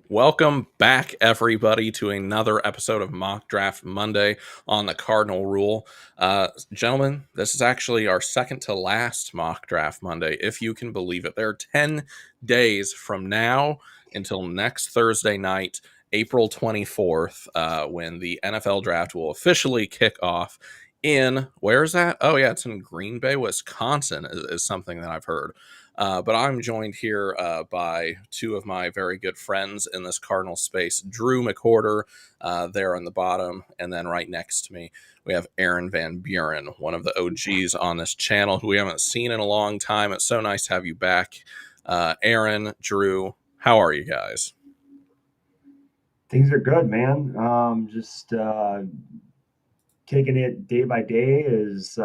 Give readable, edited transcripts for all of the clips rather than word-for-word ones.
Welcome back, everybody, to another episode of Mock Draft Monday on the Cardinal Rule. Gentlemen, this is actually our second to last Mock Draft Monday, if you can believe it. There are 10 days from now until next Thursday night, April 24th, when the NFL Draft will officially kick off where is that? Oh, yeah, it's in Green Bay, Wisconsin, is something that I've heard. But I'm joined here by two of my very good friends in this Cardinal space, Drew McWhorter there on the bottom, and then right next to me, we have Aaron Van Buren, one of the OGs on this channel who we haven't seen in a long time. It's so nice to have you back. Aaron, Drew, how are you guys? Things are good, man. Just taking it day by day as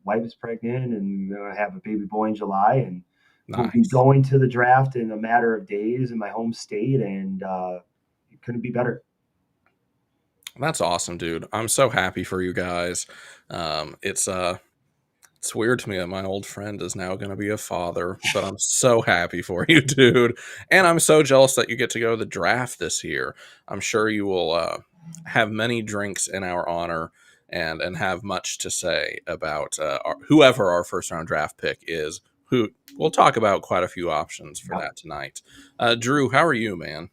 wife is pregnant and gonna have a baby boy in July, and we'll be Nice. going to the draft in a matter of days in my home state, and it couldn't be better. That's awesome, dude. I'm so happy for you guys. It's weird to me that my old friend is now going to be a father, but I'm so happy for you, dude. And I'm so jealous that you get to go to the draft this year. I'm sure you will have many drinks in our honor and have much to say about whoever our first round draft pick is. Who we'll talk about quite a few options for Yeah. that tonight. Drew, how are you, man?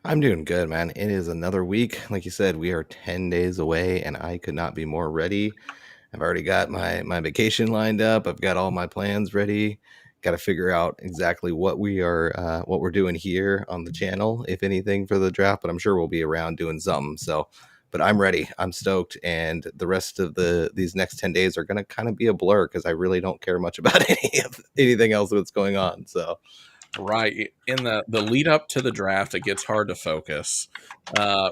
I'm doing good, man. It is another week. Like you said, we are 10 days away, and I could not be more ready. I've already got my vacation lined up. I've got all my plans ready. Got to figure out exactly what we're doing here on the channel, if anything, for the draft. But I'm sure we'll be around doing something. So, but I'm ready. I'm stoked, and the rest of these next 10 days are gonna kind of be a blur because I really don't care much about anything else that's going on. So. Right. In the lead up to the draft, it gets hard to focus.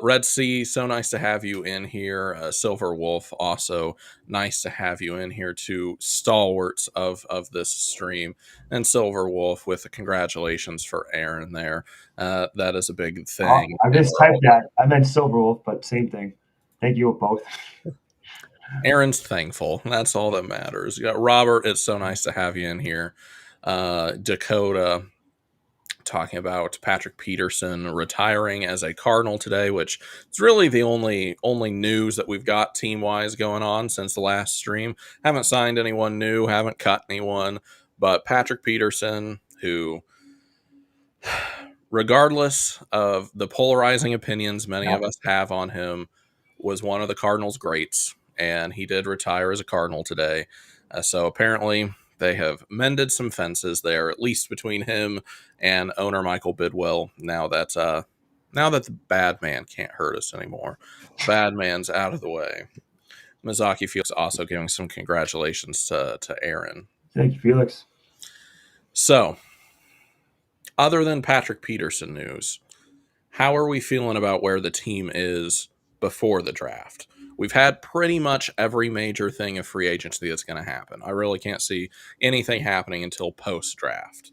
Red Sea, so nice to have you in here. Silver Wolf, also nice to have you in here too. Stalwarts of this stream. And Silver Wolf with the congratulations for Aaron there. That is a big Oh, thing. I And we're mistyped all that. I meant Silverwolf, but same thing. Thank you both. Aaron's thankful. That's all that matters. You got Robert, it's so nice to have you in here. Dakota, talking about Patrick Peterson retiring as a Cardinal today, which is really the only news that we've got team wise going on since the last stream. Haven't signed anyone new, haven't cut anyone, but Patrick Peterson, who, regardless of the polarizing opinions many Yeah. of us have on him, was one of the Cardinals' greats, and he did retire as a Cardinal today. So apparently, they have mended some fences there, at least between him and owner Michael Bidwell. Now that the bad man can't hurt us anymore, bad man's out of the way. Mizaki Felix also giving some congratulations to Aaron. Thank you, Felix. So, other than Patrick Peterson news, how are we feeling about where the team is before the draft? We've had pretty much every major thing of free agency that's going to happen. I really can't see anything happening until post draft.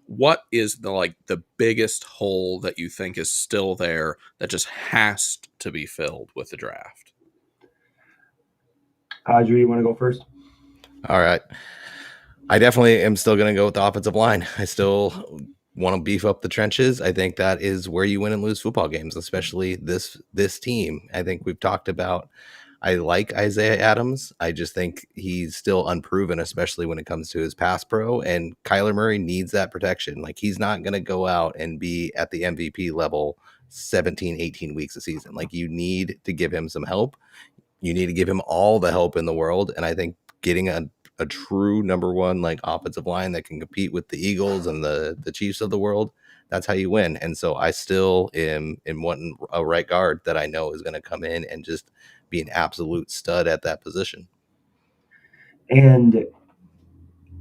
What is the biggest hole that you think is still there that just has to be filled with the draft? Drew, you want to go first? All right. I definitely am still going to go with the offensive line. I still want to beef up the trenches. I think that is where you win and lose football games, especially this team. I think we've talked about. I like Isaiah Adams. I just think he's still unproven, especially when it comes to his pass pro. And Kyler Murray needs that protection. Like, he's not going to go out and be at the MVP level 17, 18 weeks a season. Like, you need to give him some help. You need to give him all the help in the world. And I think getting a true number one like offensive line that can compete with the Eagles and the Chiefs of the world, that's how you win. And so I still am wanting a right guard that I know is going to come in and just be an absolute stud at that position. And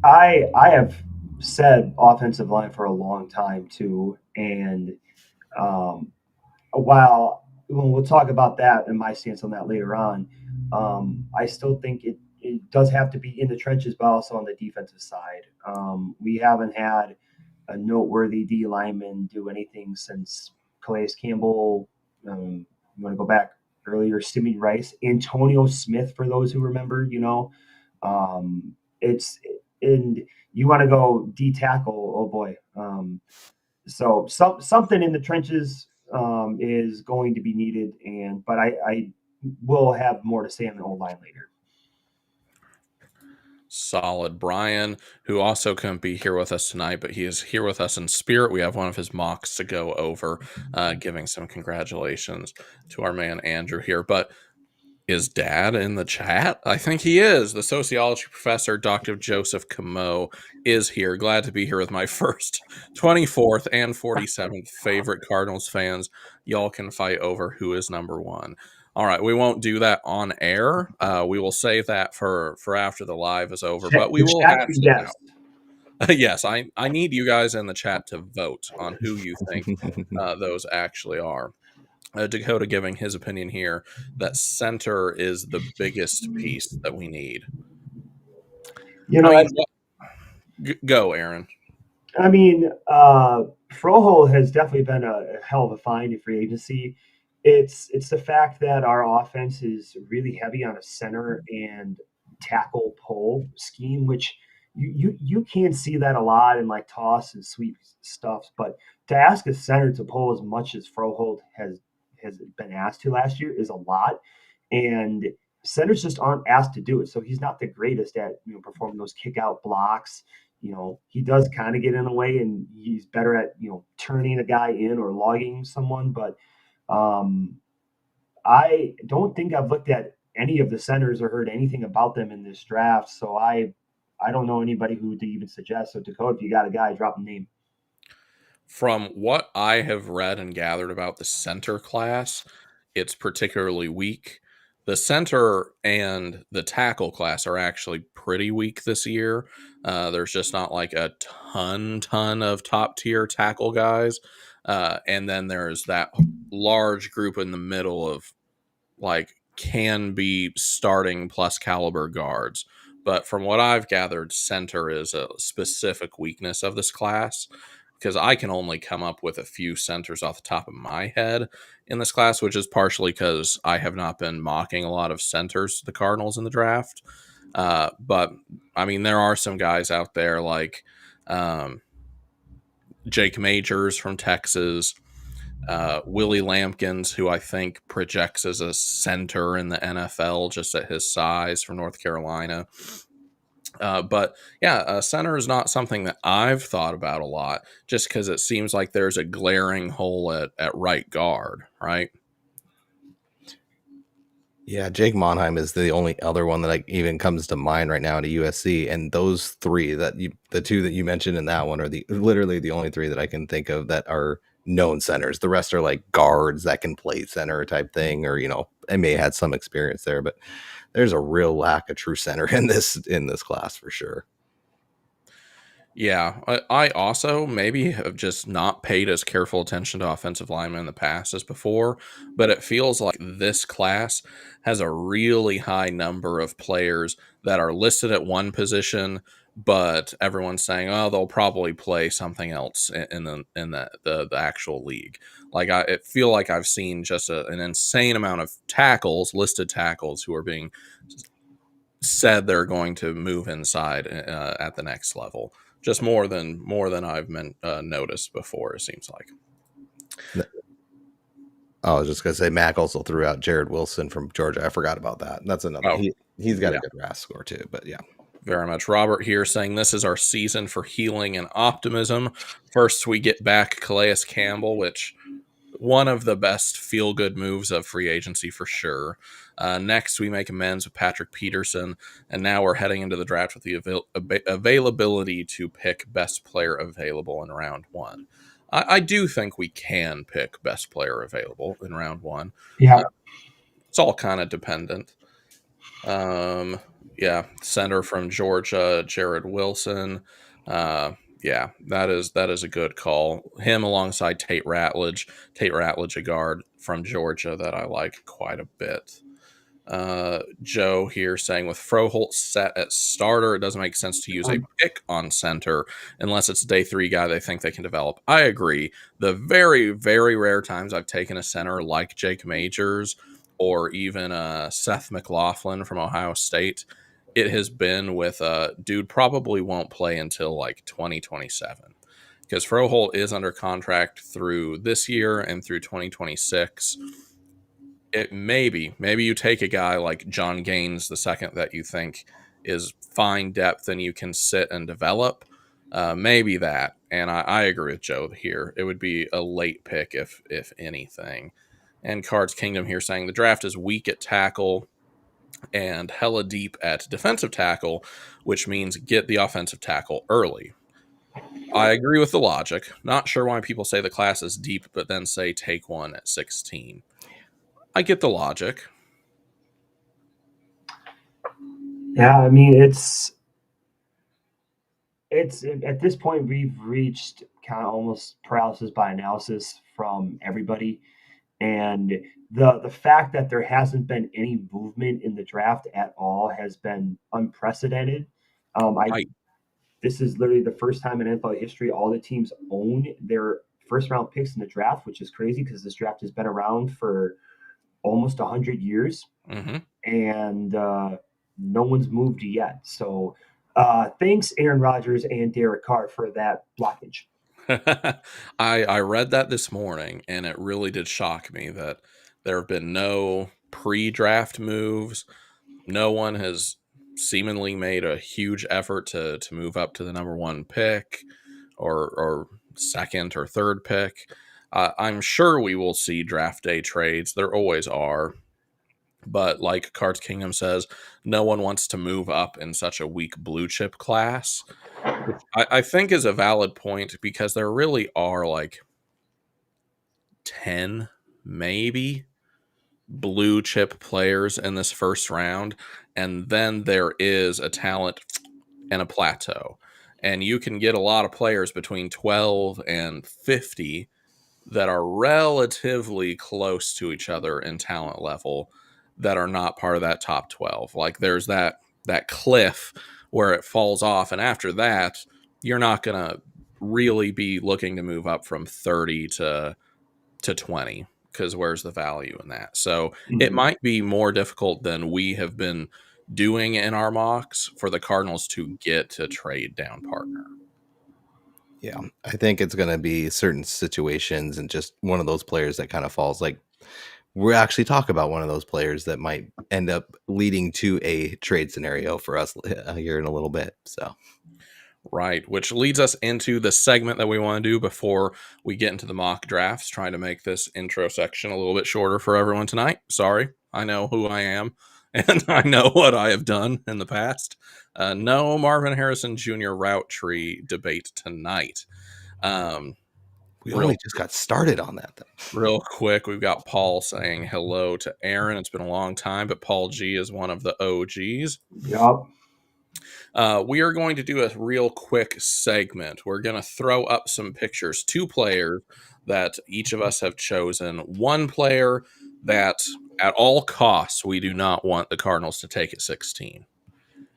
I have said offensive line for a long time too, and um, while we'll talk about that and my stance on that later on, I still think it does have to be in the trenches, but also on the defensive side. We haven't had a noteworthy D lineman do anything since Calais Campbell. You want to go back earlier, Stimmy Rice, Antonio Smith, for those who remember, it's and you want to go D tackle. Oh boy. So something in the trenches is going to be needed, but I will have more to say on the old line later. Solid. Brian, who also couldn't be here with us tonight, but he is here with us in spirit. We have one of his mocks to go over, giving some congratulations to our man Andrew here. But is Dad in the chat? I think he is. The sociology professor, Dr. Joseph Camo, is here. Glad to be here with my first 24th and 47th favorite Cardinals fans. Y'all can fight over who is number one. All right, we won't do that on air. We will save that for after the live is over, but we will hash it Yes. out. Yes, I need you guys in the chat to vote on who you think those actually are. Dakota giving his opinion here that center is the biggest piece that we need. You know, I mean, go, Aaron. I mean, Froholt has definitely been a hell of a find in free agency. It's the fact that our offense is really heavy on a center and tackle pull scheme, which you can't see that a lot in like toss and sweep stuff. But to ask a center to pull as much as Froholt has been asked to last year is a lot, and centers just aren't asked to do it. So he's not the greatest at performing those kick out blocks. He does kind of get in the way, and he's better at turning a guy in or logging someone. But I don't think I've looked at any of the centers or heard anything about them in this draft. So I don't know anybody who to even suggest. So Dakota, if you got a guy, drop a name. From what I have read and gathered about the center class, it's particularly weak. The center and the tackle class are actually pretty weak this year. There's just not like a ton of top tier tackle guys. And then there's that large group in the middle of like can be starting plus caliber guards. But from what I've gathered, center is a specific weakness of this class because I can only come up with a few centers off the top of my head in this class, which is partially because I have not been mocking a lot of centers to the Cardinals in the draft. But I mean, there are some guys out there like Jake Majors from Texas, Willie Lampkins, who I think projects as a center in the NFL just at his size from North Carolina. But yeah, center is not something that I've thought about a lot just because it seems like there's a glaring hole at right guard, right? Yeah, Jake Monheim is the only other one that even comes to mind right now at USC, and those three the two that you mentioned in that one are literally the only three that I can think of that are known centers. The rest are like guards that can play center type thing, or they may have had some experience there, but there's a real lack of true center in this class for sure. Yeah, I also maybe have just not paid as careful attention to offensive linemen in the past as before, but it feels like this class has a really high number of players that are listed at one position, but everyone's saying, oh, they'll probably play something else in the actual league. Like I feel like I've seen just an insane amount of listed tackles who are being said they're going to move inside at the next level. Just more than I've noticed before, it seems like. I was just gonna say Mac also threw out Jared Wilson from Georgia. I forgot about that. That's another. He's got a good RAS score too. But yeah, very much. Robert here saying this is our season for healing and optimism. First, we get back Calais Campbell, which one of the best feel-good moves of free agency for sure. Next, we make amends with Patrick Peterson, and now we're heading into the draft with the availability to pick best player available in round one. I do think we can pick best player available in round one. Yeah. It's all kind of dependent. Yeah, center from Georgia, Jared Wilson. Yeah, that is a good call. Him alongside Tate Ratledge. Tate Ratledge, a guard from Georgia that I like quite a bit. Joe here saying with Froholt set at starter, it doesn't make sense to use a pick on center unless it's a day 3 guy they think they can develop. I agree. The very, very rare times I've taken a center like Jake Majors or even Seth McLaughlin from Ohio State, it has been with dude probably won't play until like 2027. because Froholt is under contract through this year and through 2026. It maybe you take a guy like John Gaines the second that you think is fine depth and you can sit and develop. Maybe that. And I agree with Joe here. It would be a late pick if anything. And Cards Kingdom here saying the draft is weak at tackle and hella deep at defensive tackle, which means get the offensive tackle early. I agree with the logic. Not sure why people say the class is deep, but then say take one at 16. I get the logic. Yeah, I mean, it's at this point we've reached kind of almost paralysis by analysis from everybody, and the fact that there hasn't been any movement in the draft at all has been unprecedented. I Right. This is literally the first time in NFL history all the teams own their first round picks in the draft, which is crazy because this draft has been around for almost 100 years, Mm-hmm. and no one's moved yet. So thanks, Aaron Rodgers and Derek Carr, for that blockage. I read that this morning, and it really did shock me that there have been no pre-draft moves. No one has seemingly made a huge effort to move up to the number one pick or second or third pick. I'm sure we will see draft day trades. There always are. But like Cards Kingdom says, no one wants to move up in such a weak blue chip class, which I think is a valid point because there really are like 10, maybe, blue chip players in this first round. And then there is a talent and a plateau. And you can get a lot of players between 12 and 50 that are relatively close to each other in talent level that are not part of that top 12. Like there's that cliff where it falls off, and after that you're not going to really be looking to move up from 30 to 20 because where's the value in that? So it might be more difficult than we have been doing in our mocks for the Cardinals to get to trade down partner. Yeah, I think it's going to be certain situations and just one of those players that kind of falls. Like we'll actually talk about one of those players that might end up leading to a trade scenario for us here in a little bit. So, right, which leads us into the segment that we want to do before we get into the mock drafts, trying to make this intro section a little bit shorter for everyone tonight. Sorry, I know who I am and I know what I have done in the past. No Marvin Harrison Jr. route tree debate tonight. we only just got started on that. Real quick, we've got Paul saying hello to Aaron. It's been a long time, but Paul G is one of the OGs. Yep. We are going to do a real quick segment. We're going to throw up some pictures, two players that each of us have chosen. One player that at all costs we do not want the Cardinals to take at 16.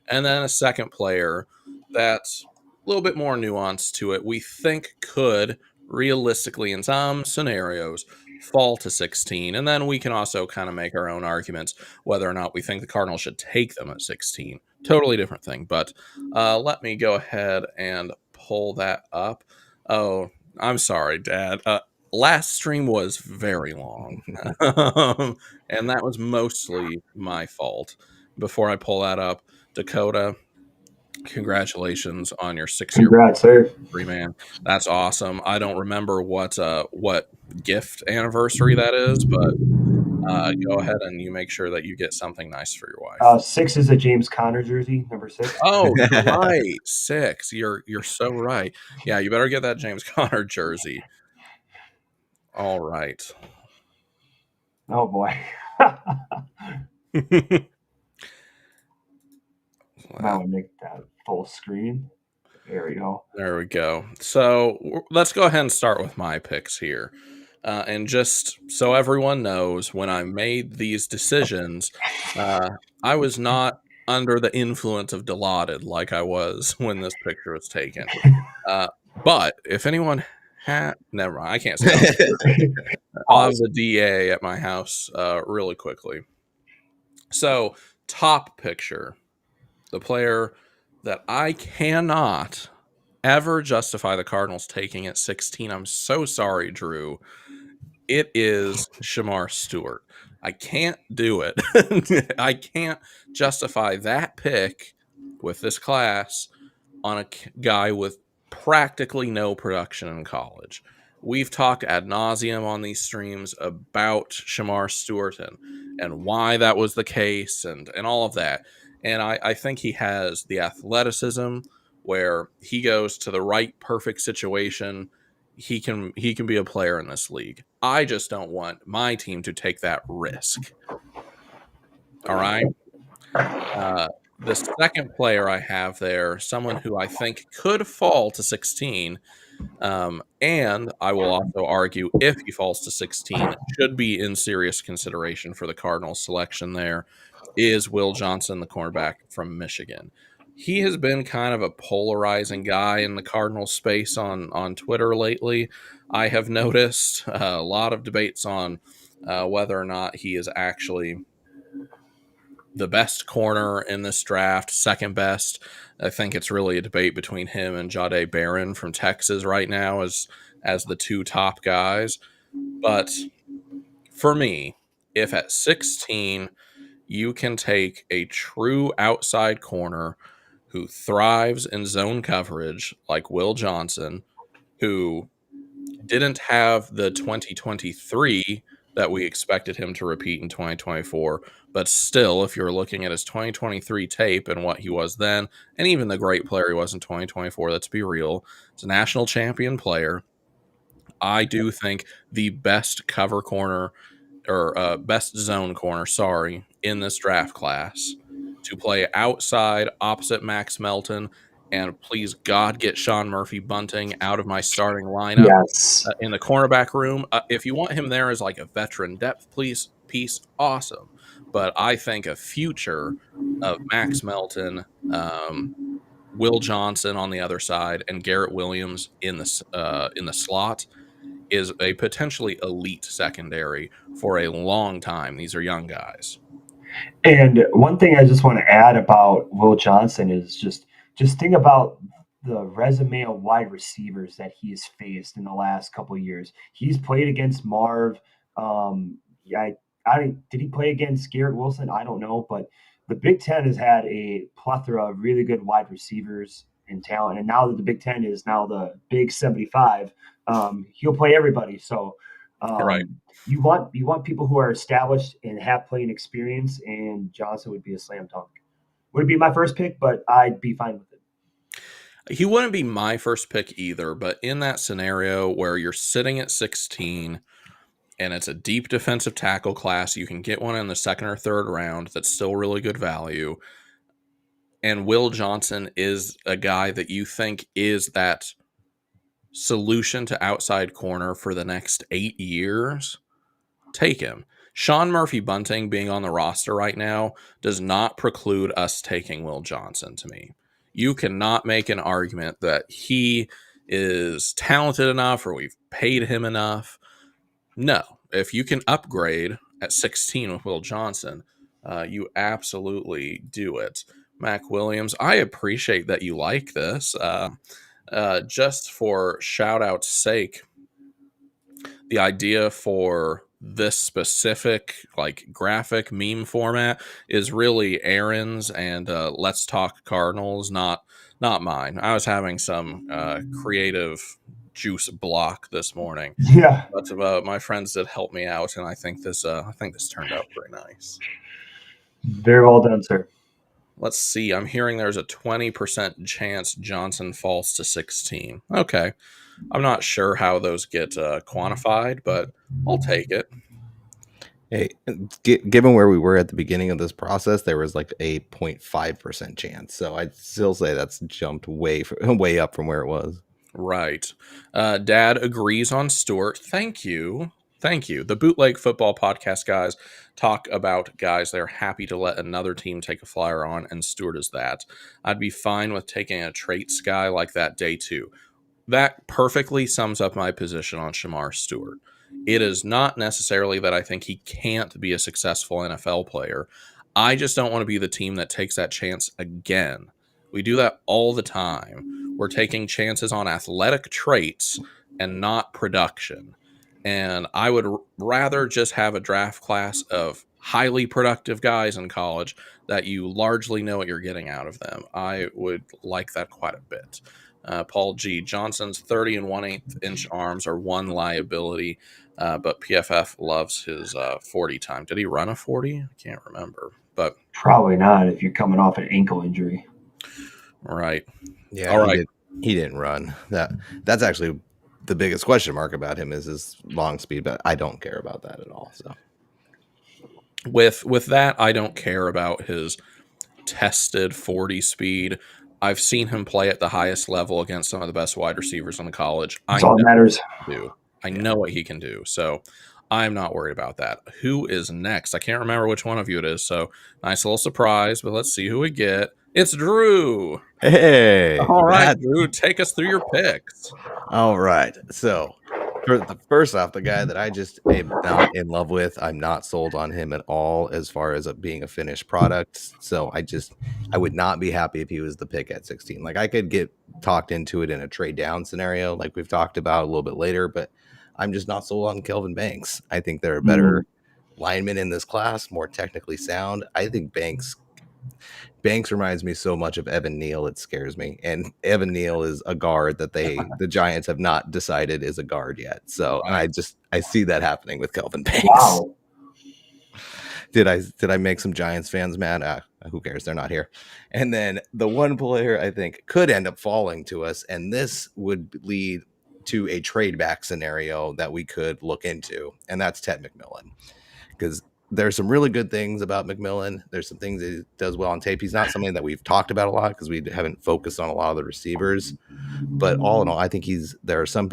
And then a second player that's a little bit more nuanced to it. We think could realistically in some scenarios fall to 16. And then we can also kind of make our own arguments whether or not we think the Cardinals should take them at 16. Totally different thing. But let me go ahead and pull that up. Oh, I'm sorry, Dad. Last stream was very long. And that was mostly my fault. Before I pull that up, Dakota, congratulations on your 6-year Congrats, sir. man. That's awesome. I don't remember what gift anniversary that is, but go ahead and you make sure that you get something nice for your wife. 6 is a James Conner jersey, number 6. Oh, you're right. 6. You're so right. Yeah, you better get that James Conner jersey. All right. Oh boy. Now we make that full screen. There we go. There we go. So let's go ahead and start with my picks here. And just so everyone knows, when I made these decisions, I was not under the influence of Dilaudid like I was when this picture was taken. But if anyone never mind, I can't say I'll have the DA at my house really quickly. So top picture, the player that I cannot ever justify the Cardinals taking at 16, I'm so sorry, Drew. It is Shamar Stewart. I can't do it. I can't justify that pick with this class on a guy with practically no production in college. We've talked ad nauseum on these streams about Shamar Stewart and why that was the case and all of that. And I think he has the athleticism where he goes to the right perfect situation. He can be a player in this league. I just don't want my team to take that risk. All right. The second player I have there, someone who I think could fall to 16, and I will also argue if he falls to 16, should be in serious consideration for the Cardinals selection there, is Will Johnson, the cornerback from Michigan. He has been kind of a polarizing guy in the Cardinals space on Twitter lately. I have noticed a lot of debates on whether or not he is actually the best corner in this draft, second best. I think it's really a debate between him and Jahdae Barron from Texas right now as the two top guys. But for me, if at 16 you can take a true outside corner who thrives in zone coverage like Will Johnson, who didn't have the 2023 that we expected him to repeat in 2024. But still, if you're looking at his 2023 tape and what he was then, and even the great player he was in 2024, let's be real, it's a national champion player. I do think the best cover corner or best zone corner, in this draft class to play outside opposite Max Melton. And please, God, get Sean Murphy Bunting out of my starting lineup Yes. in the cornerback room. If you want him there as like a veteran depth piece, awesome. But I think a future of Max Melton, Will Johnson on the other side, and Garrett Williams in the slot is a potentially elite secondary for a long time. These are young guys. And one thing I just want to add about Will Johnson is just think about the resume of wide receivers that he's faced in the last couple of years. He's played against Marv. Yeah, did he play against Garrett Wilson? I don't know, but the Big Ten has had a plethora of really good wide receivers and talent, and now that the Big Ten is now the Big 75, he'll play everybody. So Right. you want people who are established and have playing experience, and Johnson would be a slam dunk. Would be my first pick, but I'd be fine with it. He wouldn't be my first pick either, but in that scenario where you're sitting at 16 and it's a deep defensive tackle class, you can get one in the second or third round that's still really good value. And Will Johnson is a guy that you think is that solution to outside corner for the next 8 years. Take him. Sean Murphy Bunting being on the roster right now does not preclude us taking Will Johnson to me. You cannot make an argument that he is talented enough or we've paid him enough. No. If you can upgrade at 16 with Will Johnson, you absolutely do it. Mac Williams, I appreciate that you like this. Just for shout out's sake, the idea for this specific like graphic meme format is really Aaron's and Let's Talk Cardinals, not mine. I was having some creative juice block this morning, Yeah, but my friends did help me out, and I think this turned out pretty nice. very well done, sir. Let's see. I'm hearing there's a 20% chance Johnson falls to 16. Okay. I'm not sure how those get quantified, but I'll take it. Hey, given where we were at the beginning of this process, there was like a 0.5% chance. So I'd still say that's jumped way up from where it was. Right. Dad agrees on Stewart. Thank you. Thank you. The Bootleg Football Podcast guys talk about guys they're happy to let another team take a flyer on, and Stewart is that. I'd be fine with taking a traits guy like that day two. That perfectly sums up my position on Shamar Stewart. It is not necessarily that I think he can't be a successful NFL player. I just don't want to be the team that takes that chance again We do that all the time. We're taking chances on athletic traits and not production. And I would rather just have a draft class of highly productive guys in college that you largely know what you're getting out of them. I would like that quite a bit. Paul G. Johnson's 30 and 1/8 inch arms are one liability, but PFF loves his 40 time. Did he run a 40? I can't remember, but Probably not if you're coming off an ankle injury. right. Yeah, All right. He didn't run. That's actually the biggest question mark about him is his long speed, but I don't care about that at all. So With that, I don't care about his tested 40 speed. I've seen him play at the highest level against some of the best wide receivers in the college. That's all that matters. I know what he can do. So I'm not worried about that. Who is next? I can't remember which one of you it is. So nice little surprise, but let's see who we get. It's Drew. hey, All right, Drew, take us through your picks. All right. So first off, the guy that I just am not in love with, I'm not sold on him at all as far as it being a finished product. So I would not be happy if he was the pick at 16. Like I could get talked into it in a trade down scenario, like we've talked about a little bit later, but I'm just not sold on Kelvin Banks. I think there are better linemen in this class, more technically sound. I think Banks reminds me so much of Evan Neal, it scares me. And Evan Neal is a guard that the Giants have not decided is a guard yet. So I see that happening with Kelvin Banks. Wow. Did I make some Giants fans mad? Who cares? They're not here. And then the one player I think could end up falling to us, and this would lead to a trade back scenario that we could look into, and that's Ted McMillan. Because there's some really good things about McMillan. There's some things that he does well on tape. He's not something that we've talked about a lot because we haven't focused on a lot of the receivers. But all in all, I think there's some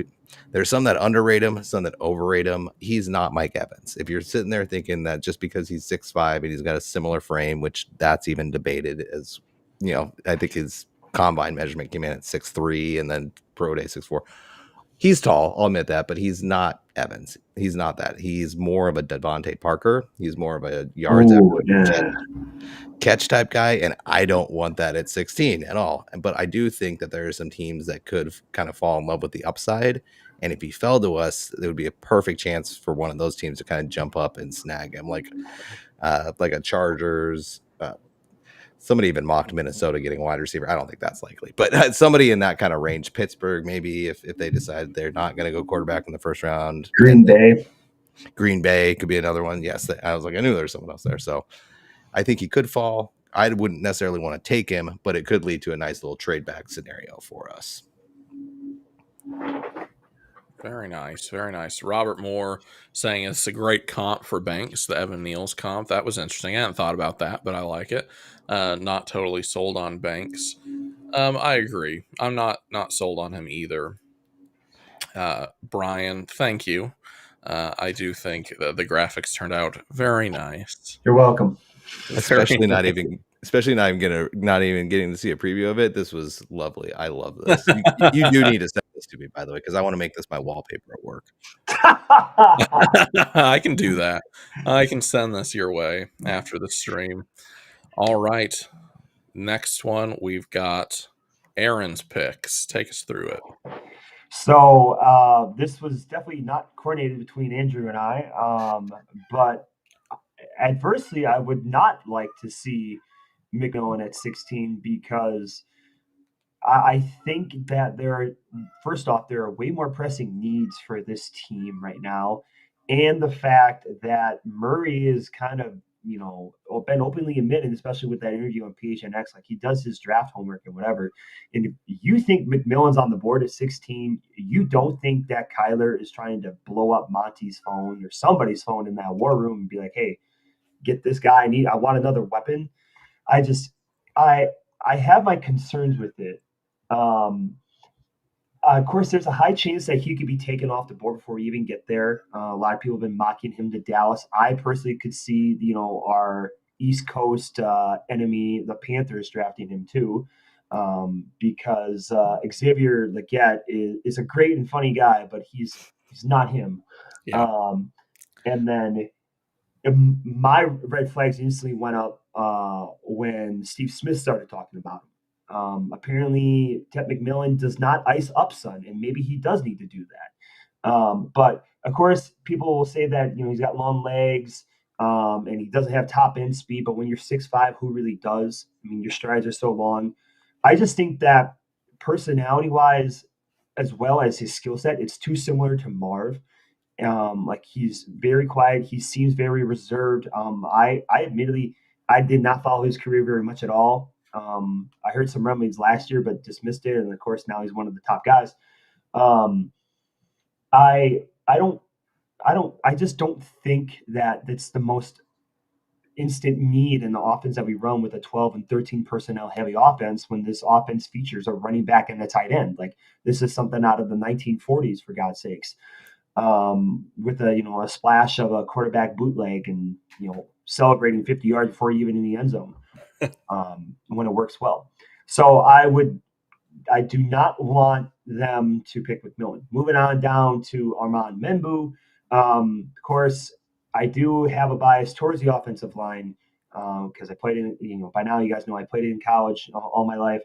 that underrate him, some that overrate him. He's not Mike Evans. If you're sitting there thinking that just because he's 6'5" and he's got a similar frame, which that's even debated as, I think his combine measurement came in at 6'3" and then pro day 6'4". He's tall, I'll admit that, but he's not Evans. He's not that. He's more of a Devontae Parker. He's more of a yards catch type guy, and I don't want that at 16 at all. But I do think that there are some teams that could kind of fall in love with the upside, and if he fell to us, it would be a perfect chance for one of those teams to kind of jump up and snag him, like a Chargers. Somebody even mocked Minnesota getting a wide receiver. I don't think that's likely, but somebody in that kind of range. Pittsburgh, maybe if they decide they're not going to go quarterback in the first round. Green Bay could be another one. Yes, I was like, I knew there was someone else there. So I think he could fall. I wouldn't necessarily want to take him, but it could lead to a nice little trade back scenario for us. Very nice. Very nice. Robert Moore saying it's a great comp for Banks, the Evan Neal's comp. That was interesting. I hadn't thought about that, but I like it. Not totally sold on Banks. I agree. I'm not sold on him either. Brian, thank you. I do think the graphics turned out very nice. You're welcome. Especially not even getting to see a preview of it. This was lovely. I love this. You do need to send this to me, by the way, because I want to make this my wallpaper at work. I can do that. I can send this your way after the stream. All right. Next one, we've got Aaron's picks. Take us through it. So this was definitely not coordinated between Andrew and I, but adversely, I would not like to see McMillan at 16 because I think that first off, there are way more pressing needs for this team right now. And the fact that Murray is kind of, been openly admitted, especially with that interview on PHNX, like he does his draft homework and whatever. And if you think McMillan's on the board at 16, you don't think that Kyler is trying to blow up Monty's phone or somebody's phone in that war room and be like, hey, get this guy. I want another weapon. I have my concerns with it. Of course, there's a high chance that he could be taken off the board before we even get there. A lot of people have been mocking him to Dallas. I personally could see, our East Coast enemy, the Panthers, drafting him too, because Xavier Legette is a great and funny guy, but he's not him. Yeah. And then my red flags instantly went up when Steve Smith started talking about him. Apparently, Ted McMillan does not ice up Son, and maybe he does need to do that. But of course, people will say that he's got long legs and he doesn't have top end speed. But when you're 6'5", who really does? I mean, your strides are so long. I just think that personality wise, as well as his skill set, it's too similar to Marv. Like he's very quiet. He seems very reserved. I admittedly, I did not follow his career very much at all. I heard some rumblings last year, but dismissed it. And of course, now he's one of the top guys. Um, I don't, I just don't think that that's the most instant need in the offense that we run with a 12 and 13 personnel heavy offense when this offense features a running back and a tight end. Like this is something out of the 1940s, for God's sakes. With a splash of a quarterback bootleg and celebrating 50 yards before even in the end zone when it works well. So I do not want them to pick McMillan. Moving on down to Armand Membu. Of course, I do have a bias towards the offensive line because I played in, by now you guys know I played it in college all my life.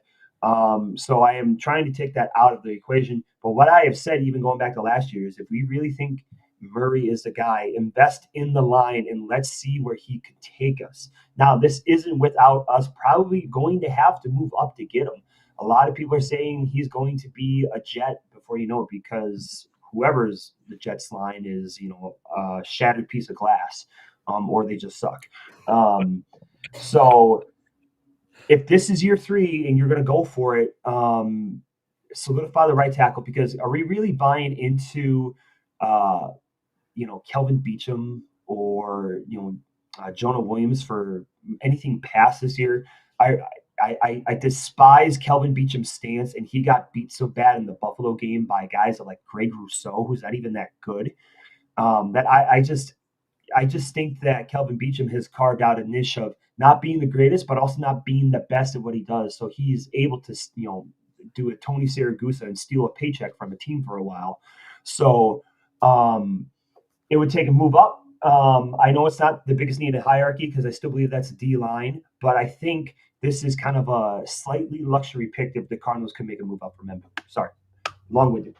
So I am trying to take that out of the equation. But what I have said, even going back to last year, is if we really think Murray is the guy, invest in the line and let's see where he could take us. Now, this isn't without us probably going to have to move up to get him. A lot of people are saying he's going to be a Jet before you know it because whoever's the Jets line is, a shattered piece of glass, or they just suck. So if this is year 3 and you're going to go for it, solidify the right tackle because are we really buying into, Kelvin Beachum or, Jonah Williams for anything past this year? I despise Kelvin Beachum's stance, and he got beat so bad in the Buffalo game by guys like Greg Rousseau, who's not even that good. That I just think that Kelvin Beachum has carved out a niche of not being the greatest, but also not being the best at what he does. So he's able to, do a Tony Siragusa and steal a paycheck from a team for a while. So it would take a move up. I know it's not the biggest need in hierarchy because I still believe that's a D line, but I think this is kind of a slightly luxury pick if the Cardinals can make a move up for Memphis. Sorry, long-winded.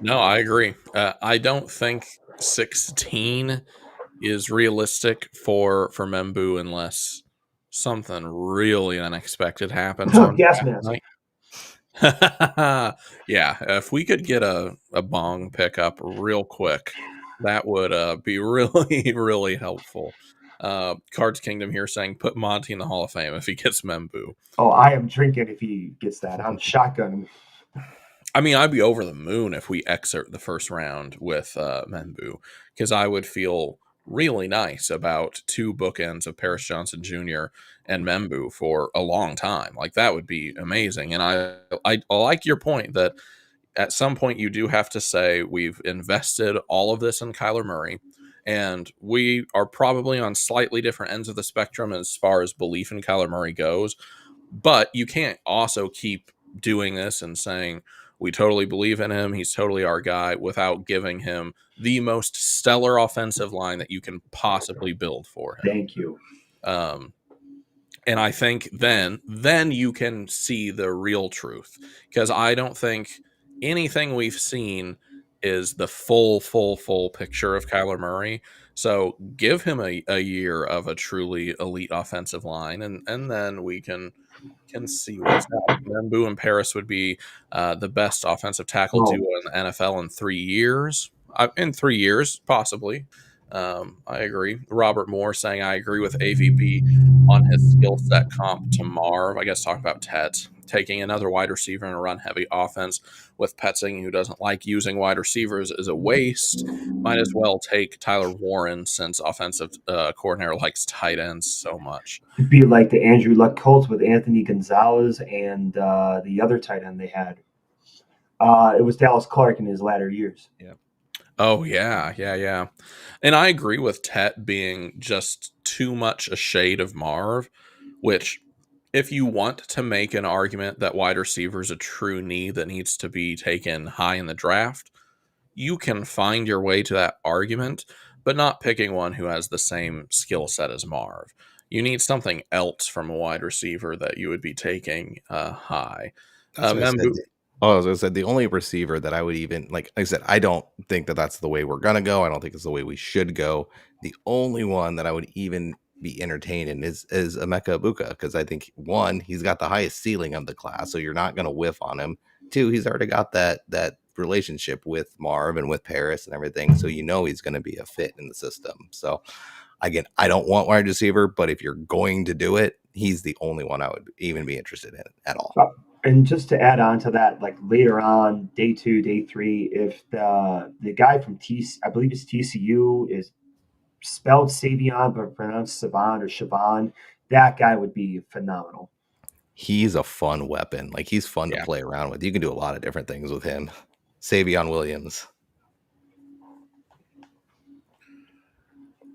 No, I agree. I don't think 16 is realistic for Membu unless something really unexpected happens on Gas draft mask. night. Yeah, if we could get a bong pickup real quick, that would be really, really helpful. Cards Kingdom here saying put Monty in the Hall of Fame if he gets Membu. Oh, I am drinking if he gets that. I'm shotgunning. I mean, I'd be over the moon if we exit the first round with Membu because I would feel really nice about 2 bookends of Paris Johnson Jr. and Membu for a long time. Like that would be amazing. And I like your point that at some point you do have to say we've invested all of this in Kyler Murray, and we are probably on slightly different ends of the spectrum as far as belief in Kyler Murray goes. But you can't also keep doing this and saying we totally believe in him, he's totally our guy, without giving him the most stellar offensive line that you can possibly build for him. Thank you. And I think then you can see the real truth, because I don't think anything we've seen is the full picture of Kyler Murray. So give him a year of a truly elite offensive line, and then we can see what's up. Membu and Paris would be the best offensive tackle duo in the NFL in 3 years. In 3 years, possibly. I agree. Robert Moore saying, I agree with AVB on his skill set comp to Marv. I guess talk about Tet. Taking another wide receiver in a run-heavy offense with Petzing, who doesn't like using wide receivers, is a waste. Might as well take Tyler Warren since offensive coordinator likes tight ends so much. It'd be like the Andrew Luck Colts with Anthony Gonzalez and the other tight end they had. It was Dallas Clark in his latter years. Yeah. Oh, yeah. And I agree with Tet being just too much a shade of Marv, which if you want to make an argument that wide receiver is a true need that needs to be taken high in the draft, you can find your way to that argument, but not picking one who has the same skill set as Marv. you need something else from a wide receiver that you would be taking high. That's what I said. Membu, Oh, as I said, the only receiver that I would even like I said, I don't think that that's the way we're gonna go. I don't think it's the way we should go. The only one that I would even be entertained in is Emeka Ibuka, because I think one, he's got the highest ceiling of the class, so you're not gonna whiff on him. Two, he's already got that relationship with Marv and with Paris and everything, so you know he's gonna be a fit in the system. So again, I don't want wide receiver, but if you're going to do it, he's the only one I would even be interested in at all. And just to add on to that, like later on, day 2, day 3, if the guy from I believe it's TCU, is spelled Savion but pronounced Savon or Siobhan, that guy would be phenomenal. He's a fun weapon. Like, he's fun to yeah, play around with. You can do a lot of different things with him. Savion Williams.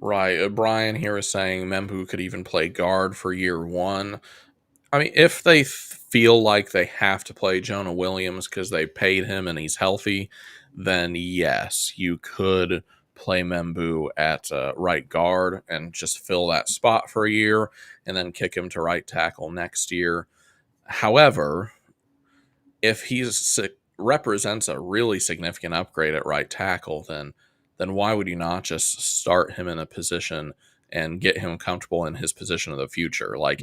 right. Brian here is saying Membu could even play guard for year one. I mean, if they feel like they have to play Jonah Williams because they paid him and he's healthy, then yes, you could play Membu at right guard and just fill that spot for a year and then kick him to right tackle next year. However, if he's represents a really significant upgrade at right tackle, then why would you not just start him in a position and get him comfortable in his position of the future? Like,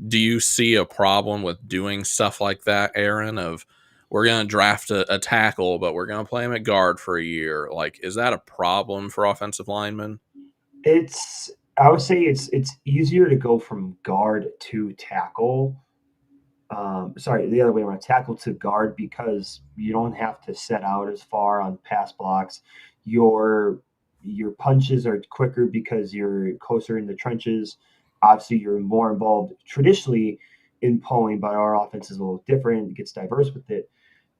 do you see a problem with doing stuff like that, Aaron? Of we're going to draft a tackle, but we're going to play him at guard for a year. Like, is that a problem for offensive linemen? It's I would say it's easier to go from guard to tackle. Sorry, the other way around, tackle to guard, because you don't have to set out as far on pass blocks. Your your punches are quicker because you're closer in the trenches. Obviously, you're more involved traditionally in pulling, but our offense is a little different. It gets diverse with it.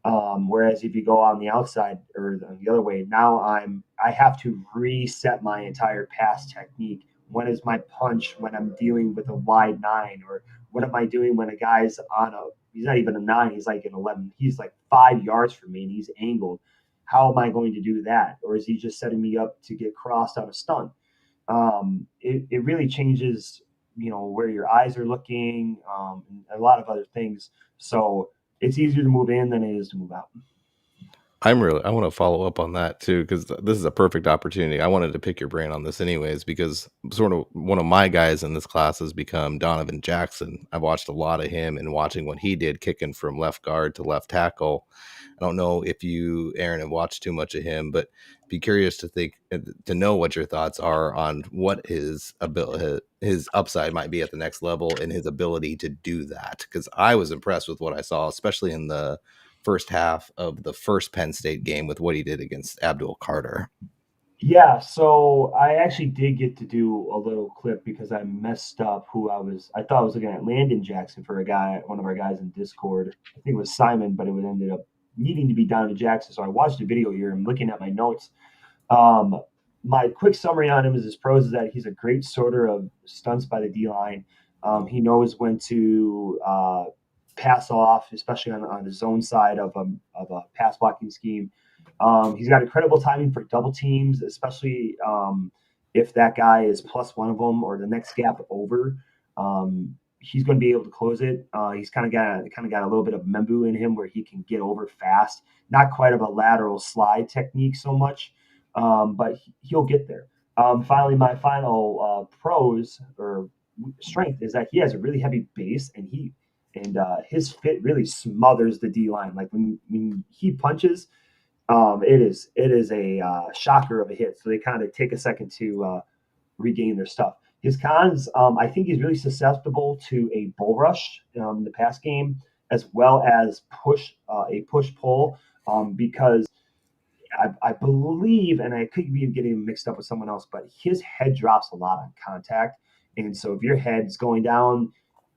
Whereas if you go on the outside or the other way, now I have to reset my entire pass technique. When is my punch when I'm dealing with a wide nine, or what am I doing when a guy's on a he's not even a nine, he's like an 11, he's like 5 yards from me and he's angled. How am I going to do that? Or is he just setting me up to get crossed on a stunt? It really changes, where your eyes are looking, and a lot of other things. So it's easier to move in than it is to move out. I want to follow up on that too, because this is a perfect opportunity. I wanted to pick your brain on this anyways, because sort of one of my guys in this class has become Donovan Jackson. I've watched a lot of him, and watching what he did kicking from left guard to left tackle. I don't know if you, Aaron, have watched too much of him, but be curious to know what your thoughts are on what his ability, his upside might be at the next level, and his ability to do that. Because I was impressed with what I saw, especially in the first half of the first Penn State game with what he did against Abdul Carter. Yeah, so I actually did get to do a little clip because I messed up who I thought I was looking at Landon Jackson for one of our guys in Discord. I think it was Simon, but it would ended up needing to be Donovan Jackson. So I watched the video here. I'm looking at my notes. Um, my quick summary on him is his pros is that he's a great sorter of stunts by the D line. He knows when to pass off, especially on the zone side of a pass blocking scheme. He's got incredible timing for double teams, especially if that guy is plus one of them or the next gap over. He's going to be able to close it. He's kind of got a little bit of Membu in him where he can get over fast. Not quite of a lateral slide technique so much, but he'll get there. Finally, my final pros or strength is that he has a really heavy base, and his fit really smothers the D line. Like when he punches, it is a shocker of a hit. So they kind of take a second to regain their stuff. His cons, I think he's really susceptible to a bull rush in the pass game, as well as a push pull, because I believe, and I could be getting mixed up with someone else, but his head drops a lot on contact. And so if your head's going down,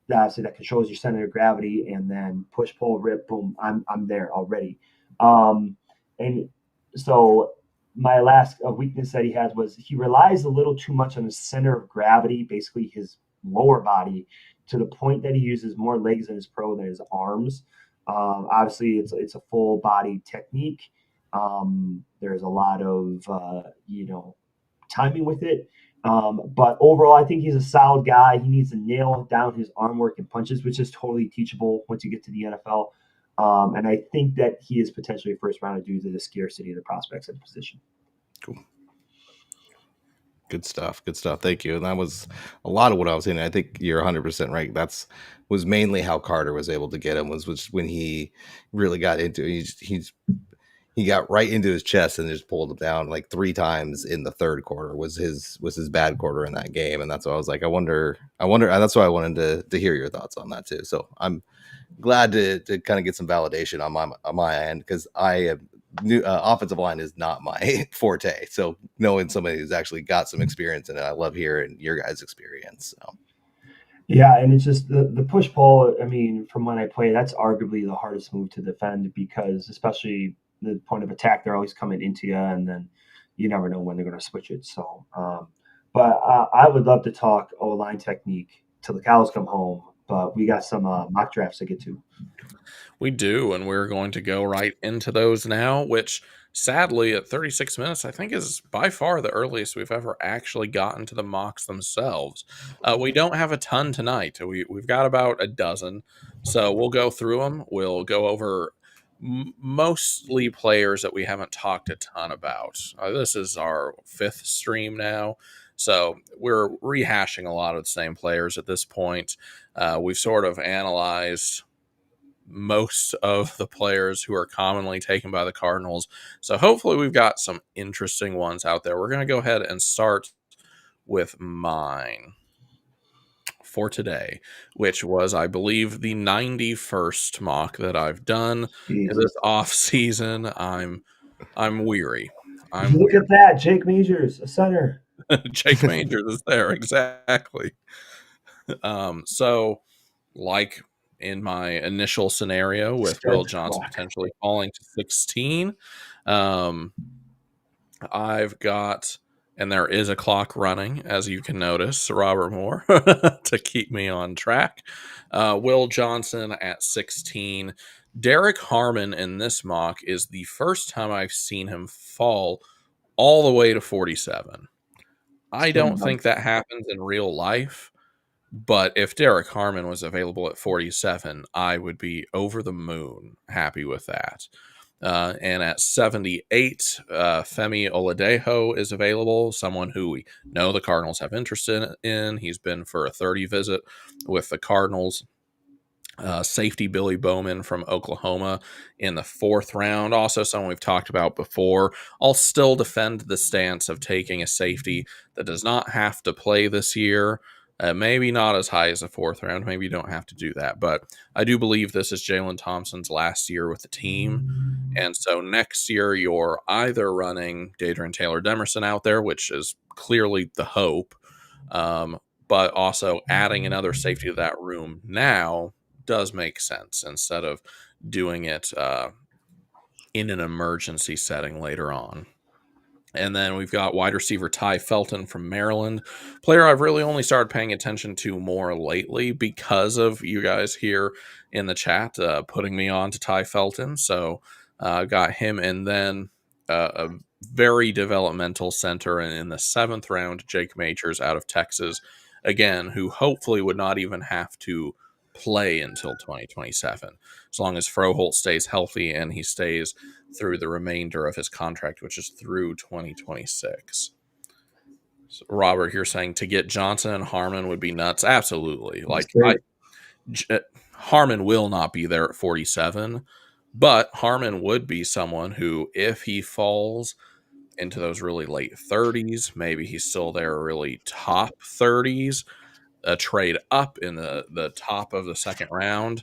so that controls your center of gravity, and then push, pull, rip, boom, I'm there already. And so my last weakness that he has was he relies a little too much on his center of gravity, basically his lower body, to the point that he uses more legs in his pro than his arms. Obviously, it's a full body technique. There's a lot of timing with it. But overall, I think he's a solid guy. He needs to nail down his arm work and punches, which is totally teachable once you get to the NFL. And I think that he is potentially a first rounder due to the scarcity of the prospects at the position. Cool. Good stuff. Good stuff. Thank you. And that was a lot of what I was saying. I think you're 100% right. That's was mainly how Carter was able to get him was when he really got into it. He got right into his chest and just pulled him down like 3 times in the third quarter was his bad quarter in that game. And that's why I was like, I wonder. That's why I wanted to hear your thoughts on that too. So I'm glad to kind of get some validation on my end, because I am offensive line is not my forte. So knowing somebody who's actually got some experience in it, I love hearing your guys' experience. So. Yeah, and it's just the push pull. I mean, from when I play, that's arguably the hardest move to defend, because especially the point of attack, they're always coming into you, and then you never know when they're going to switch it. So, but I would love to talk O-line technique till the cows come home. But we got some mock drafts to get to. We do, and we're going to go right into those now, which sadly at 36 minutes, I think is by far the earliest we've ever actually gotten to the mocks themselves. We don't have a ton tonight. We've got about a dozen, so we'll go through them. We'll go over mostly players that we haven't talked a ton about. This is our 5th stream now, so we're rehashing a lot of the same players at this point. We've sort of analyzed most of the players who are commonly taken by the Cardinals. So hopefully we've got some interesting ones out there. We're going to go ahead and start with mine for today, which was, I believe, the 91st mock that I've done in this off season. I'm weary. Look at that, Jake Majors, a center. Jake Majors is there, exactly. So, like in my initial scenario with Will Johnson potentially falling to 16, I've got, and there is a clock running, as you can notice, Robert Moore, to keep me on track. Will Johnson at 16. Derek Harmon in this mock is the first time I've seen him fall all the way to 47. I don't think that happens in real life. But if Derek Harmon was available at 47, I would be over the moon happy with that. And at 78, Femi Oladejo is available, someone who we know the Cardinals have interest in. He's been for a 30 visit with the Cardinals. Safety Billy Bowman from Oklahoma in the 4th round. Also someone we've talked about before. I'll still defend the stance of taking a safety that does not have to play this year. Maybe not as high as a 4th round. Maybe you don't have to do that. But I do believe this is Jalen Thompson's last year with the team. And so next year, you're either running Dadrian Taylor-Demerson out there, which is clearly the hope, but also adding another safety to that room now does make sense instead of doing it in an emergency setting later on. And then we've got wide receiver Ty Felton from Maryland, player I've really only started paying attention to more lately because of you guys here in the chat putting me on to Ty Felton. So I've got him, and then a very developmental center in the 7th round, Jake Majors out of Texas, again, who hopefully would not even have to play until 2027, as long as Froholt stays healthy and he stays through the remainder of his contract, which is through 2026. So Robert, you're saying to get Johnson and Harmon would be nuts? Absolutely. Harmon will not be there at 47, but Harmon would be someone who, if he falls into those really late 30s, maybe he's still there really top 30s, a trade up in the top of the 2nd round.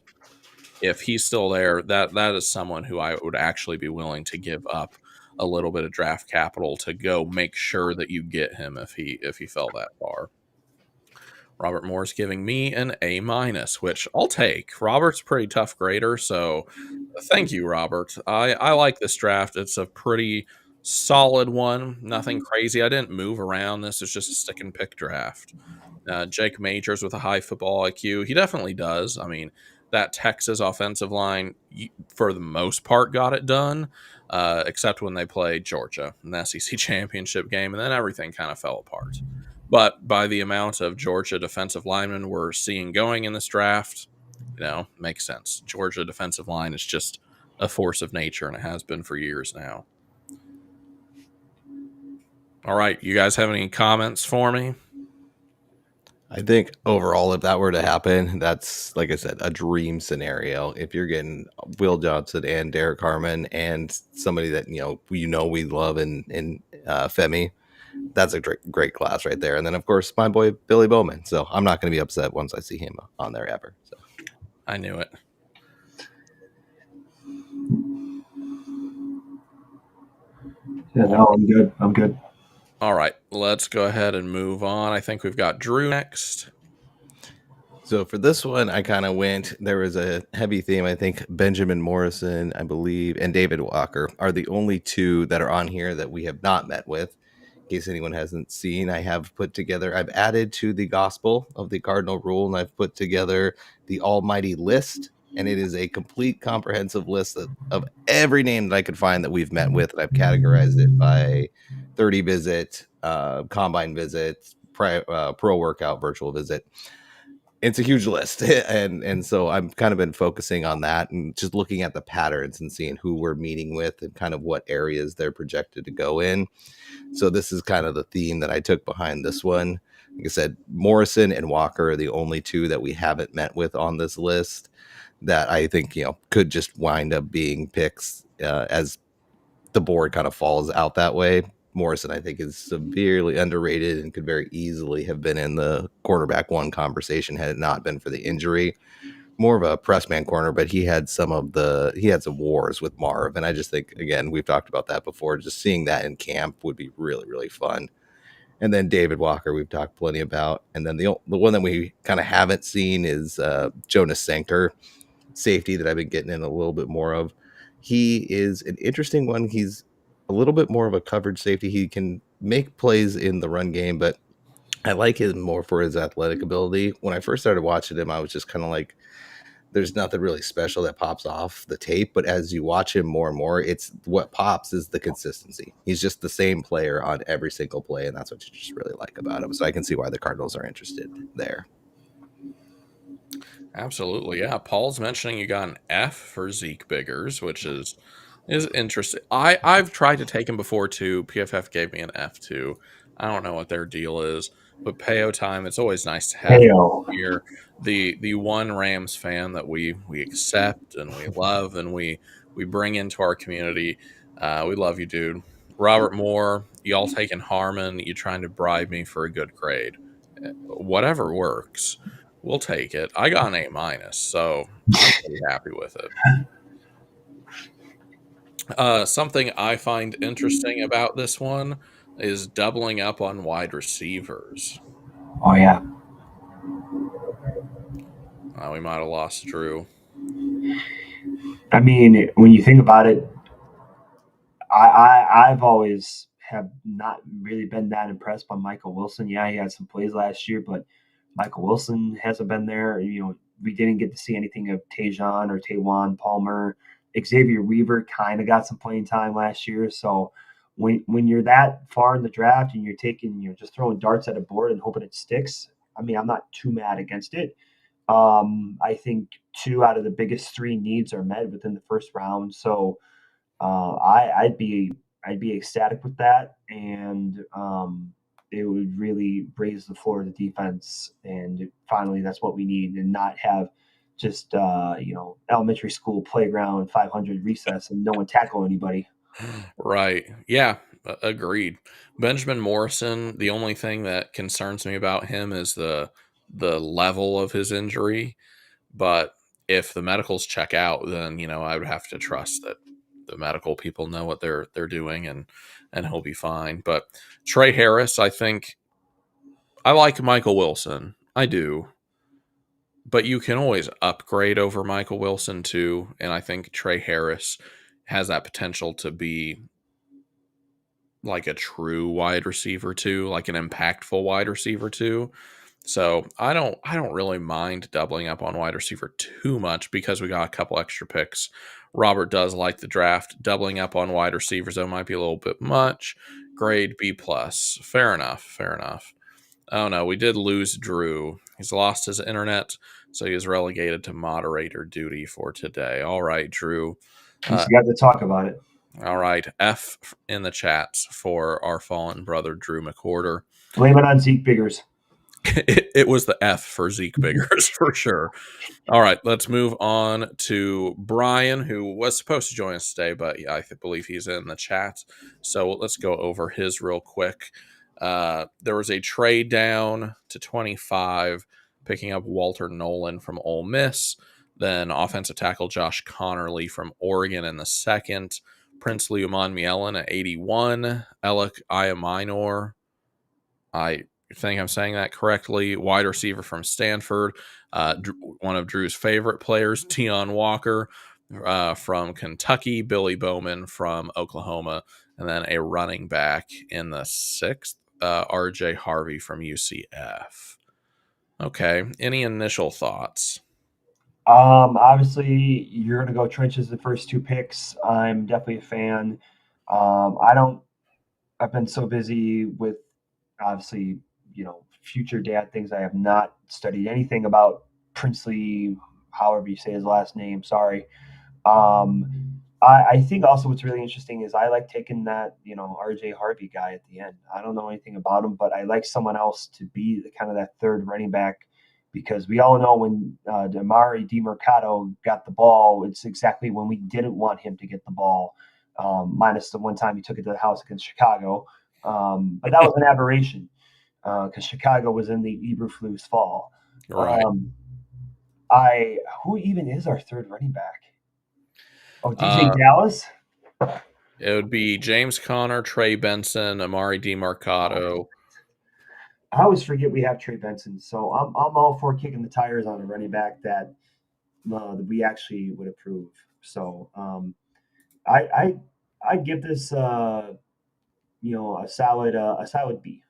If he's still there, that is someone who I would actually be willing to give up a little bit of draft capital to go make sure that you get him if he fell that far. Robert Moore's giving me an A-, which I'll take. Robert's a pretty tough grader, so thank you, Robert. I like this draft. It's a pretty solid one. Nothing crazy. I didn't move around. This is just a stick and pick draft. Jake Majors with a high football IQ. He definitely does. I mean, that Texas offensive line, for the most part, got it done, except when they played Georgia in the SEC championship game, and then everything kind of fell apart. But by the amount of Georgia defensive linemen we're seeing going in this draft, makes sense. Georgia defensive line is just a force of nature, and it has been for years now. All right, you guys have any comments for me? I think overall, if that were to happen, that's, like I said, a dream scenario. If you're getting Will Johnson and Derek Harmon and somebody that we love in Femi, that's a great class right there. And then of course my boy Billy Bowman. So I'm not going to be upset once I see him on there ever. So I knew it. Yeah, no, I'm good. I'm good. All right, let's go ahead and move on. I think we've got Drew next. So for this one, I kind of there was a heavy theme. I think Benjamin Morrison, I believe, and David Walker are the only two that are on here that we have not met with. In case anyone hasn't seen, I've added to the gospel of the cardinal rule, and I've put together the almighty list. And it is a complete comprehensive list of every name that I could find that we've met with. And I've categorized it by 30 visit, combine visit, pro workout, virtual visit. It's a huge list. And so I've kind of been focusing on that and just looking at the patterns and seeing who we're meeting with and kind of what areas they're projected to go in. So this is kind of the theme that I took behind this one. Like I said, Morrison and Walker are the only two that we haven't met with on this list that I think, could just wind up being picks as the board kind of falls out that way. Morrison, I think, is severely underrated and could very easily have been in the quarterback one conversation had it not been for the injury. More of a press man corner, but he had some wars with Marv. And I just think, again, we've talked about that before. Just seeing that in camp would be really, really fun. And then David Walker, we've talked plenty about. And then the one that we kind of haven't seen is Jonas Sanker, safety, that I've been getting in a little bit more of. He is an interesting one. He's a little bit more of a coverage safety. He can make plays in the run game, but I like him more for his athletic ability. When I first started watching him, I was just kind of like, there's nothing really special that pops off the tape. But as you watch him more and more, it's what pops is the consistency. He's just the same player on every single play, and that's what you just really like about him. So I can see why the Cardinals are interested there. Absolutely, yeah. Paul's mentioning you got an F for Zeke Biggers, which is interesting. I've tried to take him before too. PFF gave me an F too. I don't know what their deal is, but Payo time. It's always nice to have here. The one Rams fan that we accept and we love and we bring into our community. We love you, dude. Robert Moore, y'all taking Harmon. You trying to bribe me for a good grade. Whatever works. We'll take it. I got an A-, so I'm pretty happy with it. Something I find interesting about this one is doubling up on wide receivers. Oh, yeah. We might have lost Drew. I mean, when you think about it, I've always have not really been that impressed by Michael Wilson. Yeah, he had some plays last year, but Michael Wilson hasn't been there. We didn't get to see anything of Tajon or Taywan Palmer. Xavier Weaver kind of got some playing time last year. So when you're that far in the draft and you're just throwing darts at a board and hoping it sticks, I mean, I'm not too mad against it. I think 2 out of the biggest 3 needs are met within the first round. So I'd be ecstatic with that, and it would really raise the floor of the defense. And finally, that's what we need, and not have just elementary school playground 500 recess and no one tackle anybody. Right. Yeah. Agreed. Benjamin Morrison. The only thing that concerns me about him is the level of his injury. But if the medicals check out, then I would have to trust that the medical people know what they're doing, and he'll be fine. But Trey Harris, I think I like Michael Wilson. I do. But you can always upgrade over Michael Wilson too, and I think Trey Harris has that potential to be like a true wide receiver too, like an impactful wide receiver too. So I don't really mind doubling up on wide receiver too much because we got a couple extra picks. Robert does like the draft. Doubling up on wide receivers though might be a little bit much. Grade B plus. Fair enough. Fair enough. Oh no, we did lose Drew. He's lost his internet, so he is relegated to moderator duty for today. All right, Drew. At least you got to talk about it. All right, F in the chats for our fallen brother Drew McWhorter. Blame it on Zeke Biggers. It was the F for Zeke Biggers for sure. All right, let's move on to Brian, who was supposed to join us today, but I believe he's in the chat. So let's go over his real quick. There was a trade down to 25, picking up Walter Nolan from Ole Miss. Then offensive tackle Josh Connerly from Oregon in the second. Princely Umanmielen at 81. Alec Iaminor, I think I'm saying that correctly. Wide receiver from Stanford. One of Drew's favorite players, Tion Walker from Kentucky. Billy Bowman from Oklahoma. And then a running back in the sixth, RJ Harvey from UCF. Okay. Any initial thoughts? Obviously, you're going to go trenches the first two picks. I'm definitely a fan. I've been so busy with obviously, future dad things. I have not studied anything about Princely, however you say his last name. Sorry. I think also what's really interesting is I like taking that, RJ Harvey guy at the end. I don't know anything about him, but I like someone else to be the kind of that third running back because we all know when Damari DiMercato got the ball, it's exactly when we didn't want him to get the ball, minus the one time he took it to the house against Chicago. But that was an aberration because Chicago was in the Eberflus fall. Right. Who even is our third running back? Oh, DJ Dallas? It would be James Conner, Trey Benson, Amari DiMercato. I always forget we have Trey Benson, so I'm all for kicking the tires on a running back that we actually would approve. So I give this a solid B.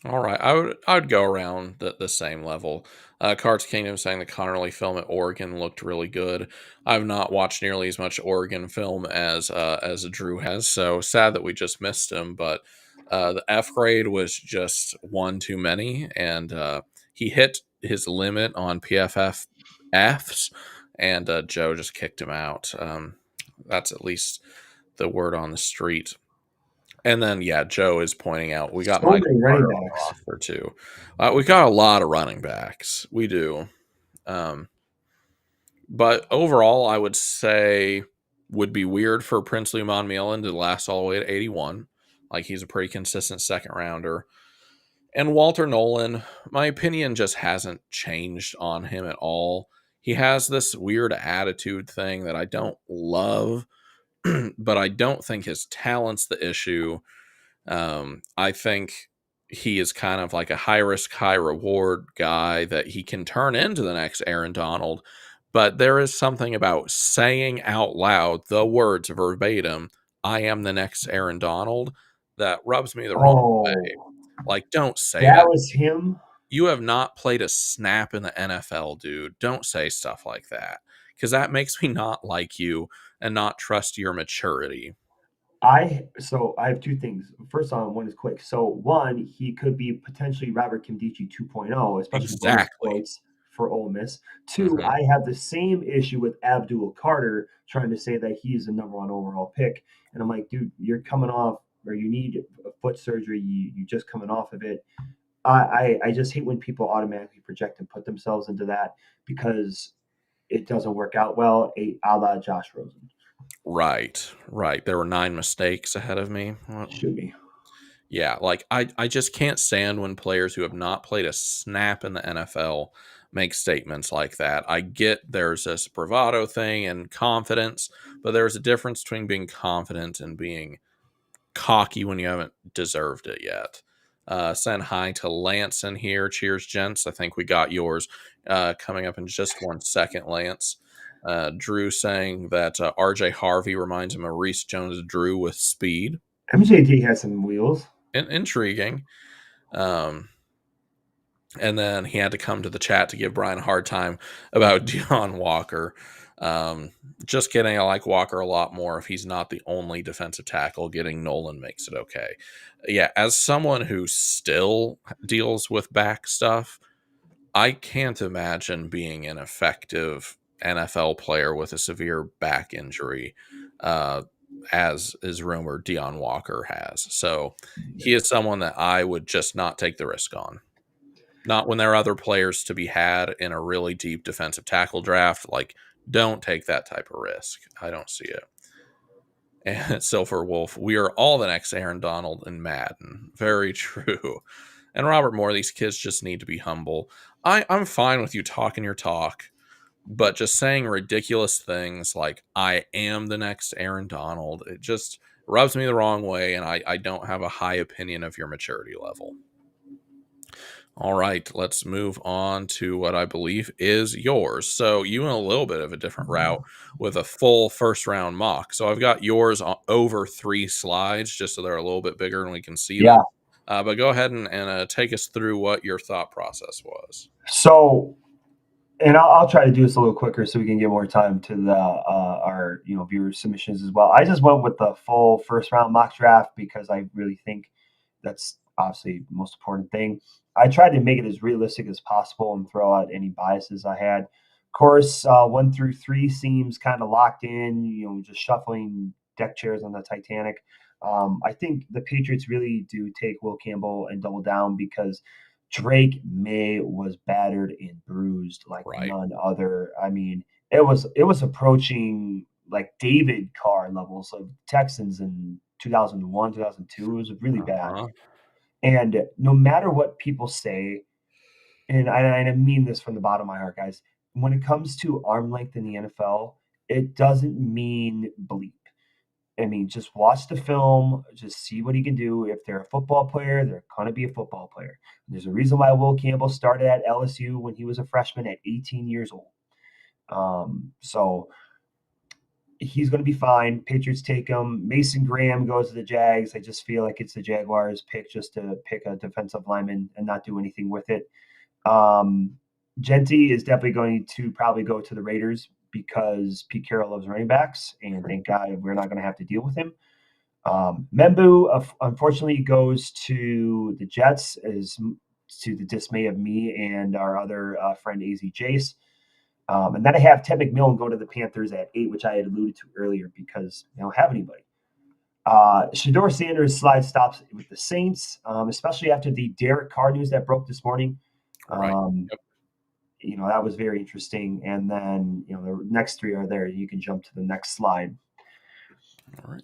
All right, I would go around the same level. Cards Kingdom saying the Connerly film at Oregon looked really good. I've not watched nearly as much Oregon film as Drew has, so sad that we just missed him. But the F grade was just one too many, and he hit his limit on PFF Fs, and Joe just kicked him out. That's at least the word on the street. And then, yeah, Joe is pointing out we got So Michael many Carter running on the backs. roster too. We got a lot of running backs. We do. But overall, I would say would be weird for Princely Monmielen to last all the way to 81. Like he's a pretty consistent second rounder. And Walter Nolan, my opinion just hasn't changed on him at all. He has this weird attitude thing that I don't love, but I don't think his talent's the issue. I think he is kind of like a high risk, high reward guy that he can turn into the next Aaron Donald. But there is something about saying out loud the words verbatim, I am the next Aaron Donald, that rubs me the wrong way. Like, don't say that. That was him. You have not played a snap in the NFL, dude. Don't say stuff like that because that makes me not like you and not trust your maturity. I have two things. First on one is quick. So one, he could be potentially Robert Kimdichie 2.0, especially Exactly. bonus points for Ole Miss. Two, I have the same issue with Abdul Carter trying to say that he's the number one overall pick, and I'm like, dude, you're coming off, or you need a foot surgery. You just coming off of it. I just hate when people automatically project and put themselves into that because it doesn't work out well. A la Josh Rosen. Right. There were 9 mistakes ahead of me. Shoot me. Yeah, like I just can't stand when players who have not played a snap in the NFL make statements like that. I get there's this bravado thing and confidence, but there's a difference between being confident and being cocky when you haven't deserved it yet. Send hi to Lance in here. Cheers, gents. I think we got yours coming up in just 1 second, Lance. Drew saying that RJ Harvey reminds him of Reese Jones Drew with speed. MJD has some wheels. Intriguing. And then he had to come to the chat to give Brian a hard time about Deion Walker. Just kidding. I like Walker a lot more if he's not the only defensive tackle. Getting Nolan makes it okay. Yeah, as someone who still deals with back stuff, I can't imagine being an effective NFL player with a severe back injury, as is rumored Deion Walker has. So he is someone that I would just not take the risk on. Not when there are other players to be had in a really deep defensive tackle draft. Like, don't take that type of risk. I don't see it. And Silver Wolf, we are all the next Aaron Donald in Madden. Very true. And Robert Moore, these kids just need to be humble. I'm fine with you talking your talk, but just saying ridiculous things like, I am the next Aaron Donald, it just rubs me the wrong way, and I don't have a high opinion of your maturity level. All right, let's move on to what I believe is yours. So you went a little bit of a different route with a full first round mock. So I've got yours over 3 slides just so they're a little bit bigger and we can see them. But go ahead and take us through what your thought process was. So, and I'll try to do this a little quicker so we can get more time to the our viewer submissions as well. I just went with the full first round mock draft because I really think that's obviously the most important thing. I tried to make it as realistic as possible and throw out any biases I had. Of course, 1 through 3 seems kind of locked in, just shuffling deck chairs on the Titanic. I think the Patriots really do take Will Campbell and double down because Drake May was battered and bruised like none other. I mean, it was approaching like David Carr levels of Texans in 2001, 2002. It was really bad. And no matter what people say, and I mean this from the bottom of my heart, guys, when it comes to arm length in the NFL, it doesn't mean bleep. I mean, just watch the film, just see what he can do. If they're a football player, they're going to be a football player. There's a reason why Will Campbell started at LSU when he was a freshman at 18 years old. So he's going to be fine. Patriots take him. Mason Graham goes to the Jags. I just feel like it's the Jaguars' pick just to pick a defensive lineman and not do anything with it. Genty is definitely going to probably go to the Raiders because Pete Carroll loves running backs, and thank God we're not going to have to deal with him. Membu, unfortunately, goes to the Jets, as to the dismay of me and our other friend AZ Jace. And then I have Ted McMillan go to the Panthers at 8, which I had alluded to earlier because they don't have anybody. Shador Sanders slide stops with the Saints, especially after the Derek Carr news that broke this morning. That was very interesting. And then, the next 3 are there. You can jump to the next slide. All right.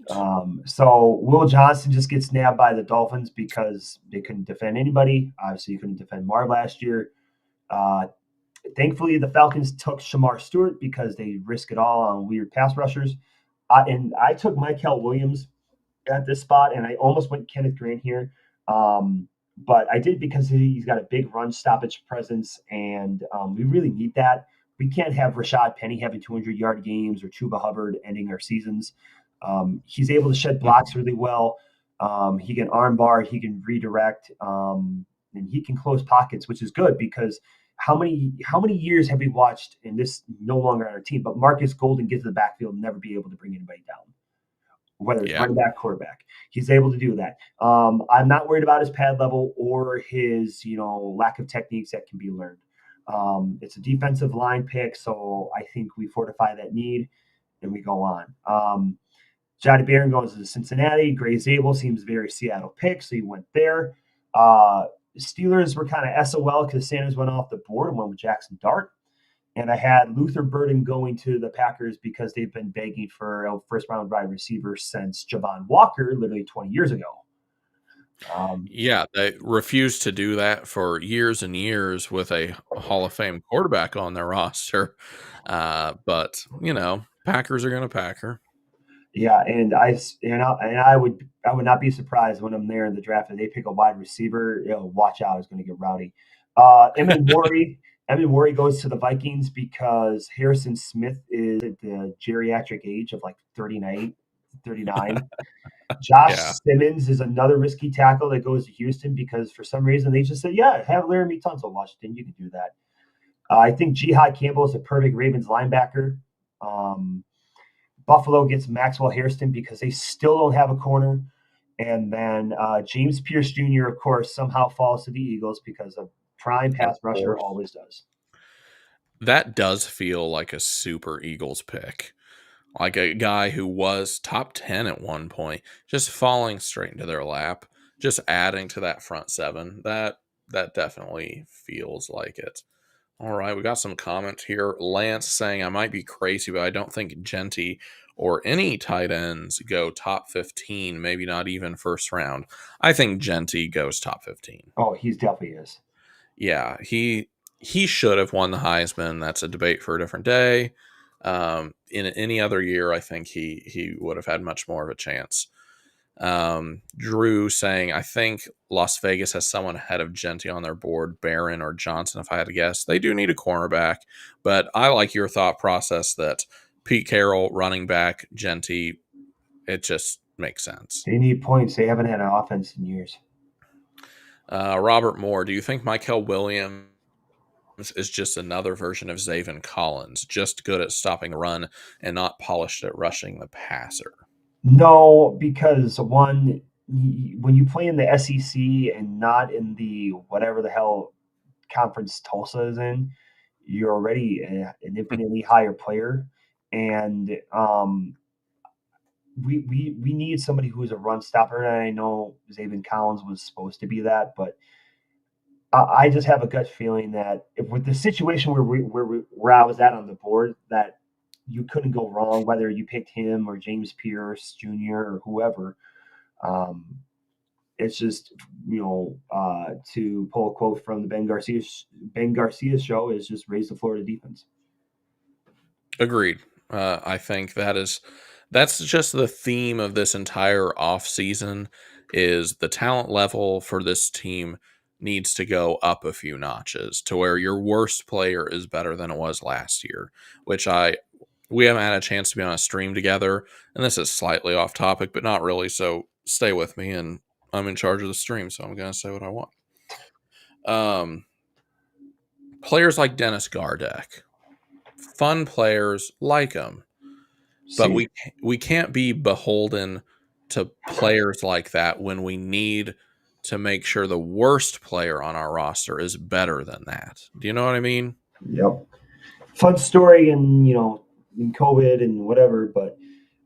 So Will Johnson just gets nabbed by the Dolphins because they couldn't defend anybody. Obviously, you couldn't defend Marv last year. Thankfully, the Falcons took Shamar Stewart because they risk it all on weird pass rushers. And I took Mykel Williams at this spot, and I almost went Kenneth Grant here. But I did because he's got a big run stoppage presence, and we really need that. We can't have Rashad Penny having 200-yard games or Chuba Hubbard ending our seasons. He's able to shed blocks really well. He can armbar, he can redirect, and he can close pockets, which is good because how many years have we watched, and this no longer on our team, but Marcus Golden get to the backfield and never be able to bring anybody down, whether it's running back, quarterback. He's able to do that. I'm not worried about his pad level or his, lack of techniques that can be learned. It's a defensive line pick, so I think we fortify that need and we go on. Johnny Barron goes to Cincinnati. Gray Zabel seems very Seattle pick, so he went there. Steelers were kind of SOL because Sanders went off the board and went with Jackson Dart. And I had Luther Burden going to the Packers because they've been begging for a first-round wide receiver since Javon Walker, literally 20 years ago. They refused to do that for years and years with a Hall of Fame quarterback on their roster. But Packers are going to Packer. Yeah, and I would not be surprised when I'm there in the draft and they pick a wide receiver. Watch out, it's going to get rowdy. Emin Worry goes to the Vikings because Harrison Smith is at the geriatric age of like 39. 39. Josh Yeah. Simmons is another risky tackle that goes to Houston because for some reason they just said, yeah, have Laramie Tunsil, Washington. You can do that. I think Jihad Campbell is a perfect Ravens linebacker. Buffalo gets Maxwell Hairston because they still don't have a corner. And then James Pierce Jr., of course, somehow falls to the Eagles because a prime pass rusher always does. That does feel like a super Eagles pick. Like a guy who was top 10 at one point, just falling straight into their lap, just adding to that front seven. That definitely feels like it. All right, we got some comments here. Lance saying I might be crazy, but I don't think Genty or any tight ends go top 15, maybe not even first round. I think Genty goes top 15. Oh, he definitely is. Yeah, he should have won the Heisman. That's a debate for a different day. In any other year, I think he would have had much more of a chance. Drew saying, I think Las Vegas has someone ahead of Genty on their board, Barron or Johnson, if I had to guess. They do need a cornerback, but I like your thought process that Pete Carroll, running back, Genty, it just makes sense. They need points. They haven't had an offense in years. Robert Moore, do you think Michael Williams is just another version of Zaven Collins, just good at stopping the run and not polished at rushing the passer? No, because one, when you play in the SEC and not in the whatever the hell conference Tulsa is in, you're already an infinitely higher player, and we need somebody who's a run stopper. And I know Zaven Collins was supposed to be that, but I just have a gut feeling that if with the situation where I was at on the board, that you couldn't go wrong whether you picked him or James Pierce Jr. or whoever. Um, it's just to pull a quote from the Ben Garcia show is just raise the Florida defense. Agreed. I think that's just the theme of this entire offseason is the talent level for this team needs to go up a few notches to where your worst player is better than it was last year, which we haven't had a chance to be on a stream together, and this is slightly off topic, but not really, so stay with me, and I'm in charge of the stream, so I'm going to say what I want. Players like Dennis Gardeck, fun players, like him, but we can't be beholden to players like that when we need to make sure the worst player on our roster is better than that. Do you know what I mean? Yep. Fun story, and in COVID and whatever, but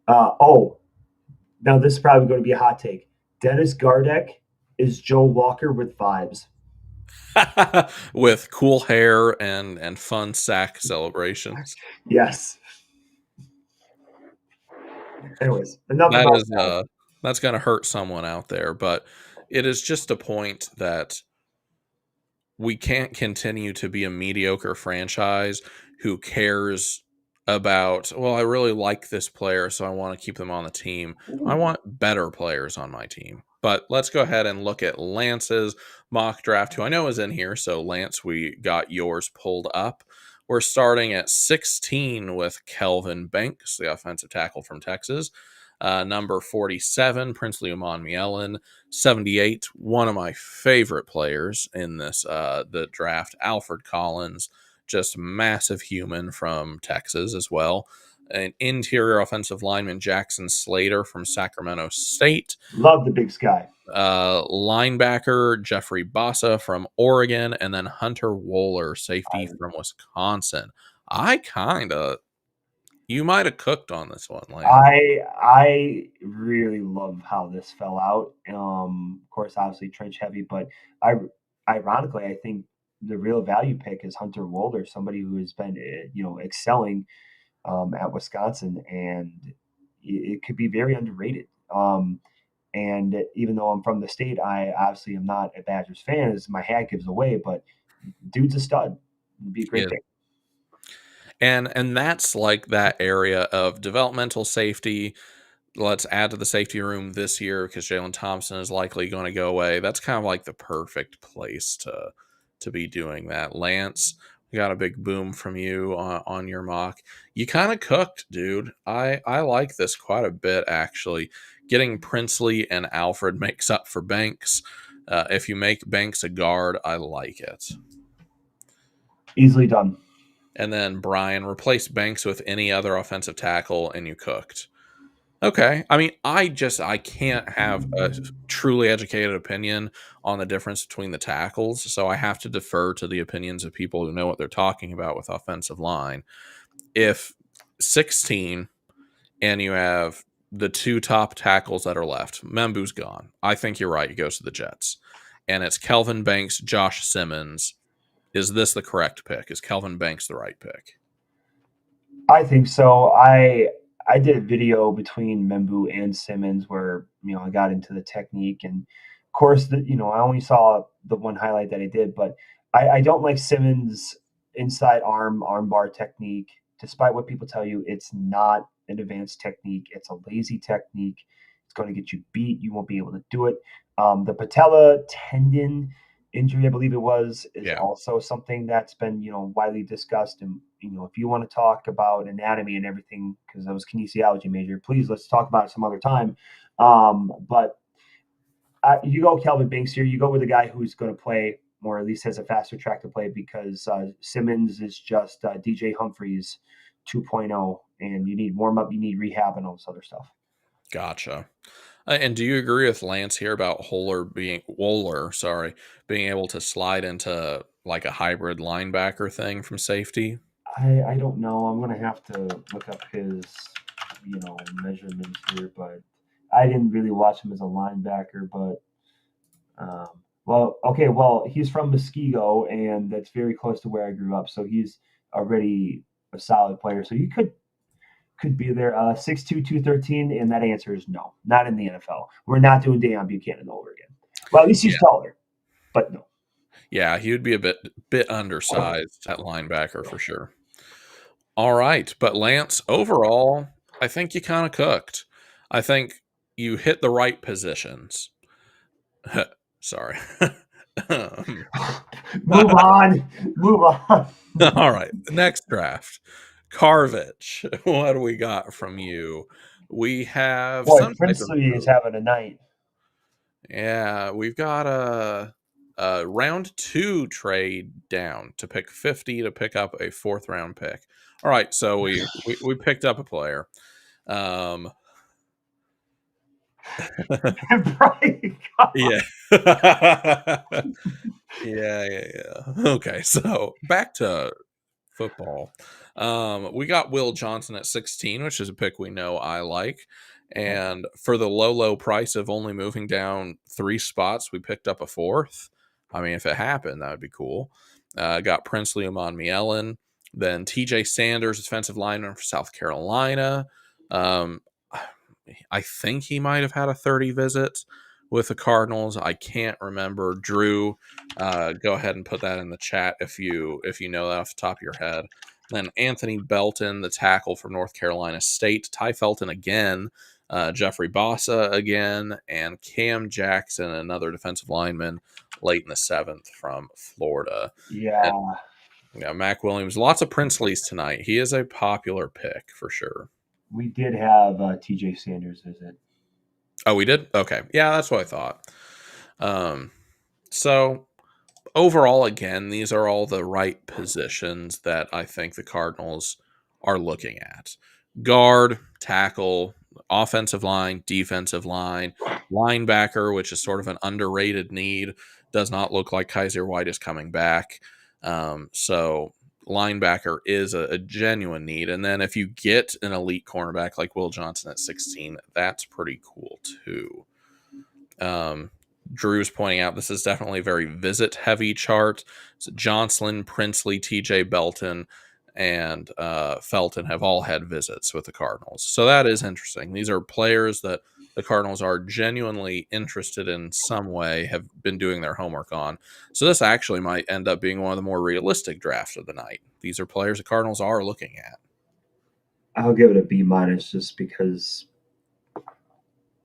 now this is probably going to be a hot take. Dennis Gardeck is Joe Walker with vibes. With cool hair and fun sack celebrations. Yes. Anyways, enough about that. That's going to hurt someone out there, but it is just a point that we can't continue to be a mediocre franchise who cares about, well, I really like this player, so I want to keep them on the team. I want better players on my team. But let's go ahead and look at Lance's mock draft, who I know is in here. So, Lance, we got yours pulled up. We're starting at 16 with Kelvin Banks, the offensive tackle from Texas. Number 47, Princely Umanmielen. 78, one of my favorite players in this the draft, Alfred Collins, just massive human from Texas as well. An interior offensive lineman, Jackson Slater from Sacramento State. Love the big sky. Linebacker, Jeffrey Bassa from Oregon, and then Hunter Wohler, safety from Wisconsin. You might have cooked on this one, Lance. I really love how this fell out. Of course, obviously trench heavy, but ironically, I think the real value pick is Hunter Wohler, somebody who has been excelling at Wisconsin, and it could be very underrated. And even though I'm from the state, I obviously am not a Badgers fan, as my hat gives away. But dude's a stud. It'd be a great pick. And that's like that area of developmental safety. Let's add to the safety room this year because Jalen Thompson is likely going to go away. That's kind of like the perfect place to be doing that. Lance, got a big boom from you on your mock. You kind of cooked, dude. I like this quite a bit, actually. Getting Princely and Alfred makes up for Banks. If you make Banks a guard, I like it. Easily done. And then Brian, replace Banks with any other offensive tackle, and you cooked. Okay. I mean, I can't have a truly educated opinion on the difference between the tackles, so I have to defer to the opinions of people who know what they're talking about with offensive line. If 16 and you have the two top tackles that are left, Membu's gone. I think you're right. He goes to the Jets. And it's Kelvin Banks, Josh Simmons. Is this the correct pick? Is Kelvin Banks the right pick? I think so. I did a video between Membu and Simmons where I got into the technique, and of course I only saw the one highlight that I did, but I don't like Simmons' inside armbar technique. Despite what people tell you, it's not an advanced technique. It's a lazy technique. It's going to get you beat. You won't be able to do it. The patella tendon injury, I believe it was, is also something that's been widely discussed. And if you want to talk about anatomy and everything, because I was kinesiology major, please let's talk about it some other time. But you go Kelvin Banks here. You go with a guy who's going to play, or at least has a faster track to play, because Simmons is just DJ Humphries 2.0, and you need warm up, you need rehab, and all this other stuff. Gotcha. And do you agree with Lance here about Wohler being able to slide into like a hybrid linebacker thing from safety? I don't know. I'm gonna have to look up his measurements here, but I didn't really watch him as a linebacker. But well, he's from Muskego, and that's very close to where I grew up, so he's already a solid player. So you could be there. 6'2", 213, and that answer is no, not in the NFL. We're not doing Deion Buchanan over again. Well, at least he's taller, but no. Yeah, he would be a bit undersized at linebacker for sure. All right, but Lance, overall, I think you kind of cooked. I think you hit the right positions. Sorry. Move on. All right, next draft. Carvich, what do we got from you? We have Boy, Princely is having a night. Yeah, we've got a round 2 trade down to pick 50 to pick up a 4th round pick. All right, so we picked up a player. Yeah. Yeah. Okay, so back to football. We got Will Johnson at 16, which is a pick we know I like. And for the low price of only moving down 3 spots, we picked up a 4th. I mean, if it happened, that would be cool. Got Princely Umanmielen, then TJ Sanders, defensive lineman for South Carolina. I think he might have had a 30 visit with the Cardinals. I can't remember. Drew, go ahead and put that in the chat if you know that off the top of your head. Then Anthony Belton, the tackle from North Carolina State. Ty Felton again. Jeffrey Bossa again. And Cam Jackson, another defensive lineman, late in the 7th from Florida. Yeah. And, Mac Williams. Lots of Princeleys tonight. He is a popular pick for sure. We did have TJ Sanders visit. Oh, we did? Okay. Yeah, that's what I thought. So overall, again, these are all the right positions that I think the Cardinals are looking at. Guard, tackle, offensive line, defensive line, linebacker, which is sort of an underrated need. Does not look like Kaiser White is coming back. So linebacker is a genuine need. And then if you get an elite cornerback like Will Johnson at 16, that's pretty cool too. Drew's pointing out this is definitely a very visit heavy chart. So Johnson, Princely, TJ Belton, and Felton have all had visits with the Cardinals. So that is interesting. These are players that the Cardinals are genuinely interested in some way, have been doing their homework on. So this actually might end up being one of the more realistic drafts of the night. These are players the Cardinals are looking at. I'll give it a B- just because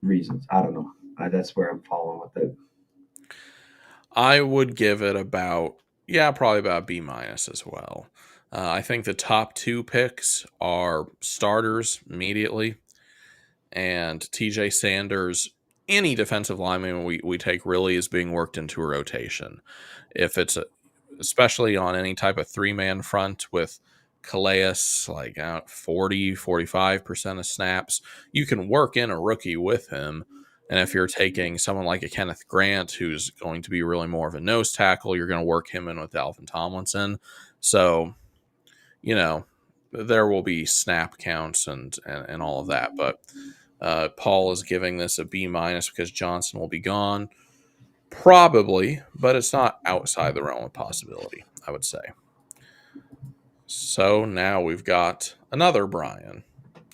reasons. I don't know. That's where I'm following with it. I would give it about, Yeah, probably about B minus as well. I think the top 2 picks are starters immediately, and TJ Sanders. Any defensive lineman we take really is being worked into a rotation. If it's especially on any type of 3-man front with Calais, like 40-45% of snaps, you can work in a rookie with him. And if you're taking someone like a Kenneth Grant, who's going to be really more of a nose tackle, you're going to work him in with Alvin Tomlinson. So, there will be snap counts and all of that. But Paul is giving this a B minus because Johnson will be gone. Probably, but it's not outside the realm of possibility, I would say. So now we've got another Brian.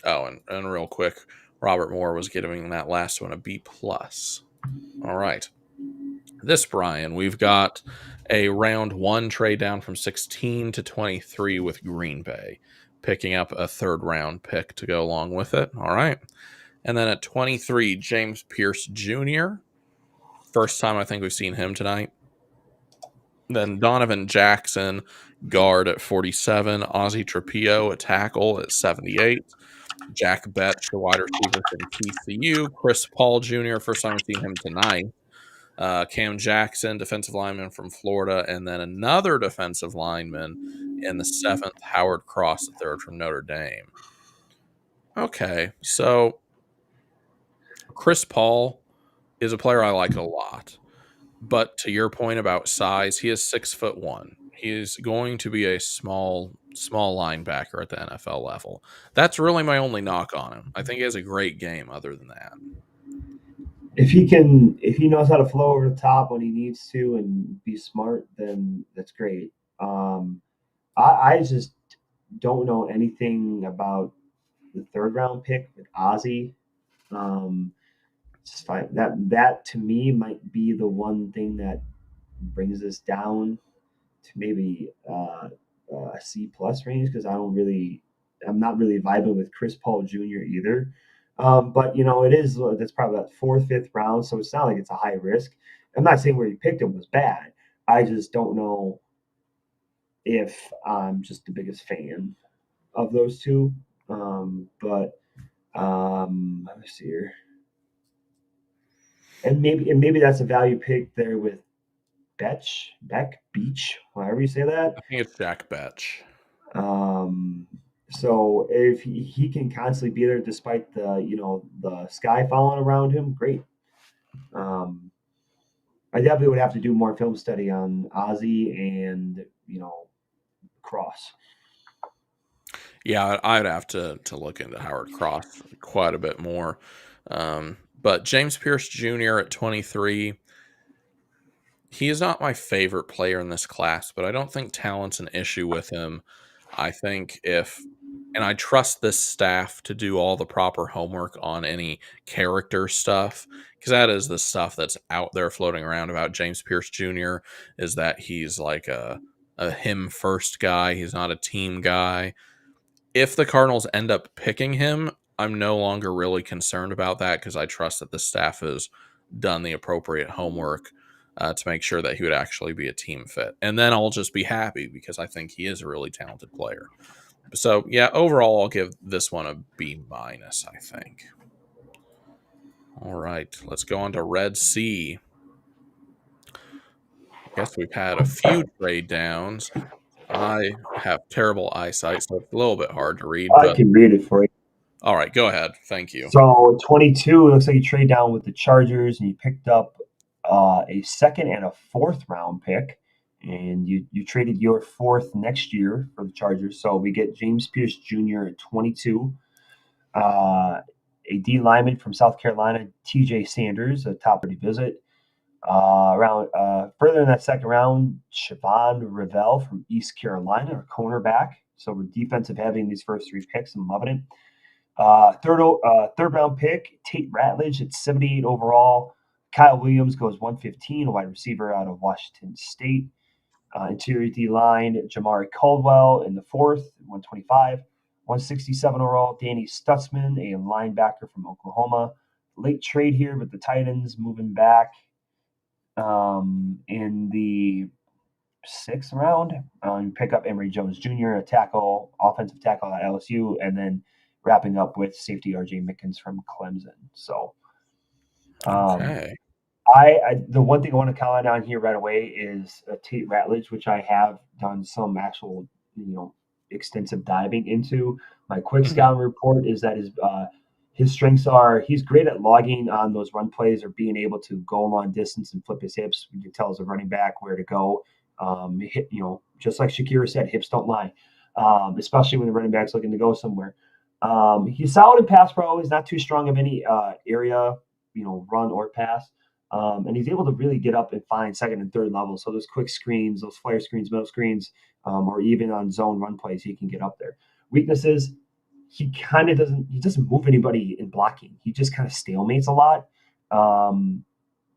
Oh, and real quick, Robert Moore was giving that last one a B plus. All right. This Brian, we've got a round 1 trade down from 16 to 23 with Green Bay, picking up a 3rd round pick to go along with it. All right. And then at 23, James Pierce Jr. First time I think we've seen him tonight. Then Donovan Jackson, guard at 47. Ozzie Trapillo, a tackle at 78. Jack Betch, the wide receiver from TCU. Chris Paul Jr., first time we've seen him tonight. Cam Jackson, defensive lineman from Florida. And then another defensive lineman in the 7th, Howard Cross, the 3rd from Notre Dame. Okay, so Chris Paul is a player I like a lot. But to your point about size, he is 6'1". He is going to be a small linebacker at the NFL level. That's really my only knock on him. I think he has a great game other than that. If he knows how to flow over the top when he needs to and be smart, then that's great. I just don't know anything about the 3rd round pick with Ozzie. That to me might be the one thing that brings us down to maybe a C plus range because I'm not really vibing with Chris Paul Jr. either. But it is that's probably that 4th, 5th round, so it's not like it's a high risk. I'm not saying where you picked him was bad. I just don't know if I'm just the biggest fan of those two. But let me see here, and maybe that's a value pick there with Beach, however you say that. I think it's Jack Betch. So if he can constantly be there despite the sky falling around him, great. I definitely would have to do more film study on Ozzy and Cross. Yeah, I'd have to look into Howard Cross quite a bit more. But James Pierce Jr. at 23, he is not my favorite player in this class, but I don't think talent's an issue with him. I think and I trust this staff to do all the proper homework on any character stuff, because that is the stuff that's out there floating around about James Pierce Jr. is that he's like a him first guy. He's not a team guy. If the Cardinals end up picking him, I'm no longer really concerned about that because I trust that the staff has done the appropriate homework to make sure that he would actually be a team fit. And then I'll just be happy because I think he is a really talented player. So, yeah, overall, I'll give this one a B minus, I think. All right, let's go on to Red Sea. I guess we've had a few trade downs. I have terrible eyesight, so it's a little bit hard to read. I But can read it for you. all right, go ahead. Thank you. So 22, it looks like you trade down with the Chargers and you picked up a 2nd and a 4th round pick. And you traded your 4th next year for the Chargers. So we get James Pierce Jr. at 22. A D lineman from South Carolina, TJ Sanders, a top 30 visit. Further in that 2nd round, Siobhan Revell from East Carolina, a cornerback. So we're defensive heavy in these first 3 picks. I'm loving it. Third round pick, Tate Ratledge at 78 overall. Kyle Williams goes 115, a wide receiver out of Washington State. Interior D line, Jamari Caldwell in the 4th, 125. 167 overall, Danny Stutzman, a linebacker from Oklahoma. Late trade here, but the Titans moving back in the 6th round. You pick up Emory Jones Jr., a tackle, offensive tackle at LSU, and then wrapping up with safety RJ Mickens from Clemson. So, Okay. the one thing I want to comment on here right away is Tate Ratledge, which I have done some actual, extensive diving into. My quick Mhm. scouting report is that his strengths are he's great at logging on those run plays or being able to go a long distance and flip his hips. He tells the running back where to go. Just like Shakira said, hips don't lie, especially when the running back's looking to go somewhere. He's solid in pass pro. He's not too strong of any area, run or pass. And he's able to really get up and find second and third level. So those quick screens, those flare screens, middle screens, or even on zone run plays, he can get up there. Weaknesses, he doesn't move anybody in blocking. He just kind of stalemates a lot. Um,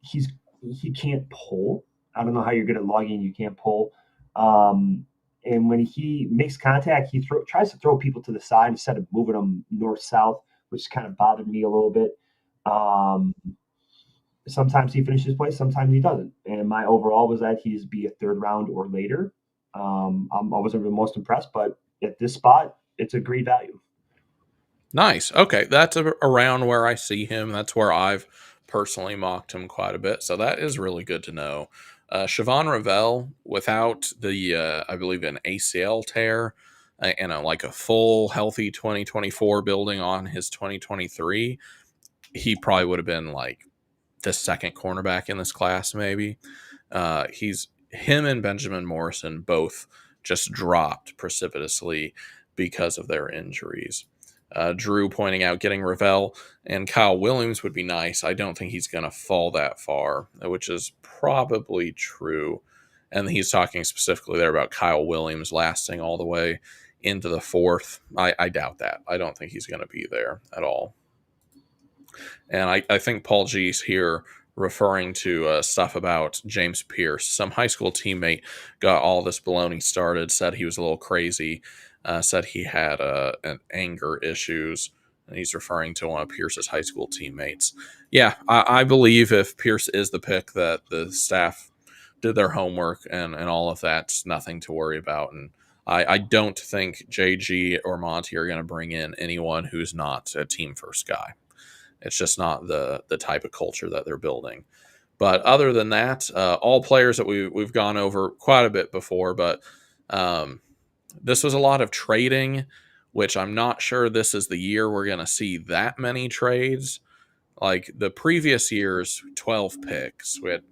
he can't pull. I don't know how you're good at logging. You can't pull. And when he makes contact, he tries to throw people to the side instead of moving them north south, which kind of bothered me a little bit. Sometimes he finishes play, sometimes he doesn't. And my overall was that he's be a third round or later. I wasn't the most impressed, but at this spot, it's a great value. Nice. Okay, that's around where I see him. That's where I've personally mocked him quite a bit. So that is really good to know. Siobhan Ravel, without the, I believe, an ACL tear and like a full healthy 2024 building on his 2023, he probably would have been like the second cornerback in this class, maybe. He's him and Benjamin Morrison both just dropped precipitously because of their injuries. Drew pointing out getting Ravel and Kyle Williams would be nice. I don't think he's going to fall that far, which is probably true. And he's talking specifically there about Kyle Williams lasting all the way into the fourth. I doubt that. I don't think he's going to be there at all. And I think Paul G's here referring to stuff about James Pierce. Some high school teammate got all this baloney started, said he was a little crazy, said he had an anger issues. And he's referring to one of Pierce's high school teammates. Yeah, I believe if Pierce is the pick, that the staff did their homework and all of that's nothing to worry about. And I don't think JG or Monty are going to bring in anyone who's not a team first guy. It's just not the type of culture that they're building. But other than that, all players that we've gone over quite a bit before, but this was a lot of trading, which I'm not sure this is the year we're going to see that many trades. Like the previous year's 12 picks, we had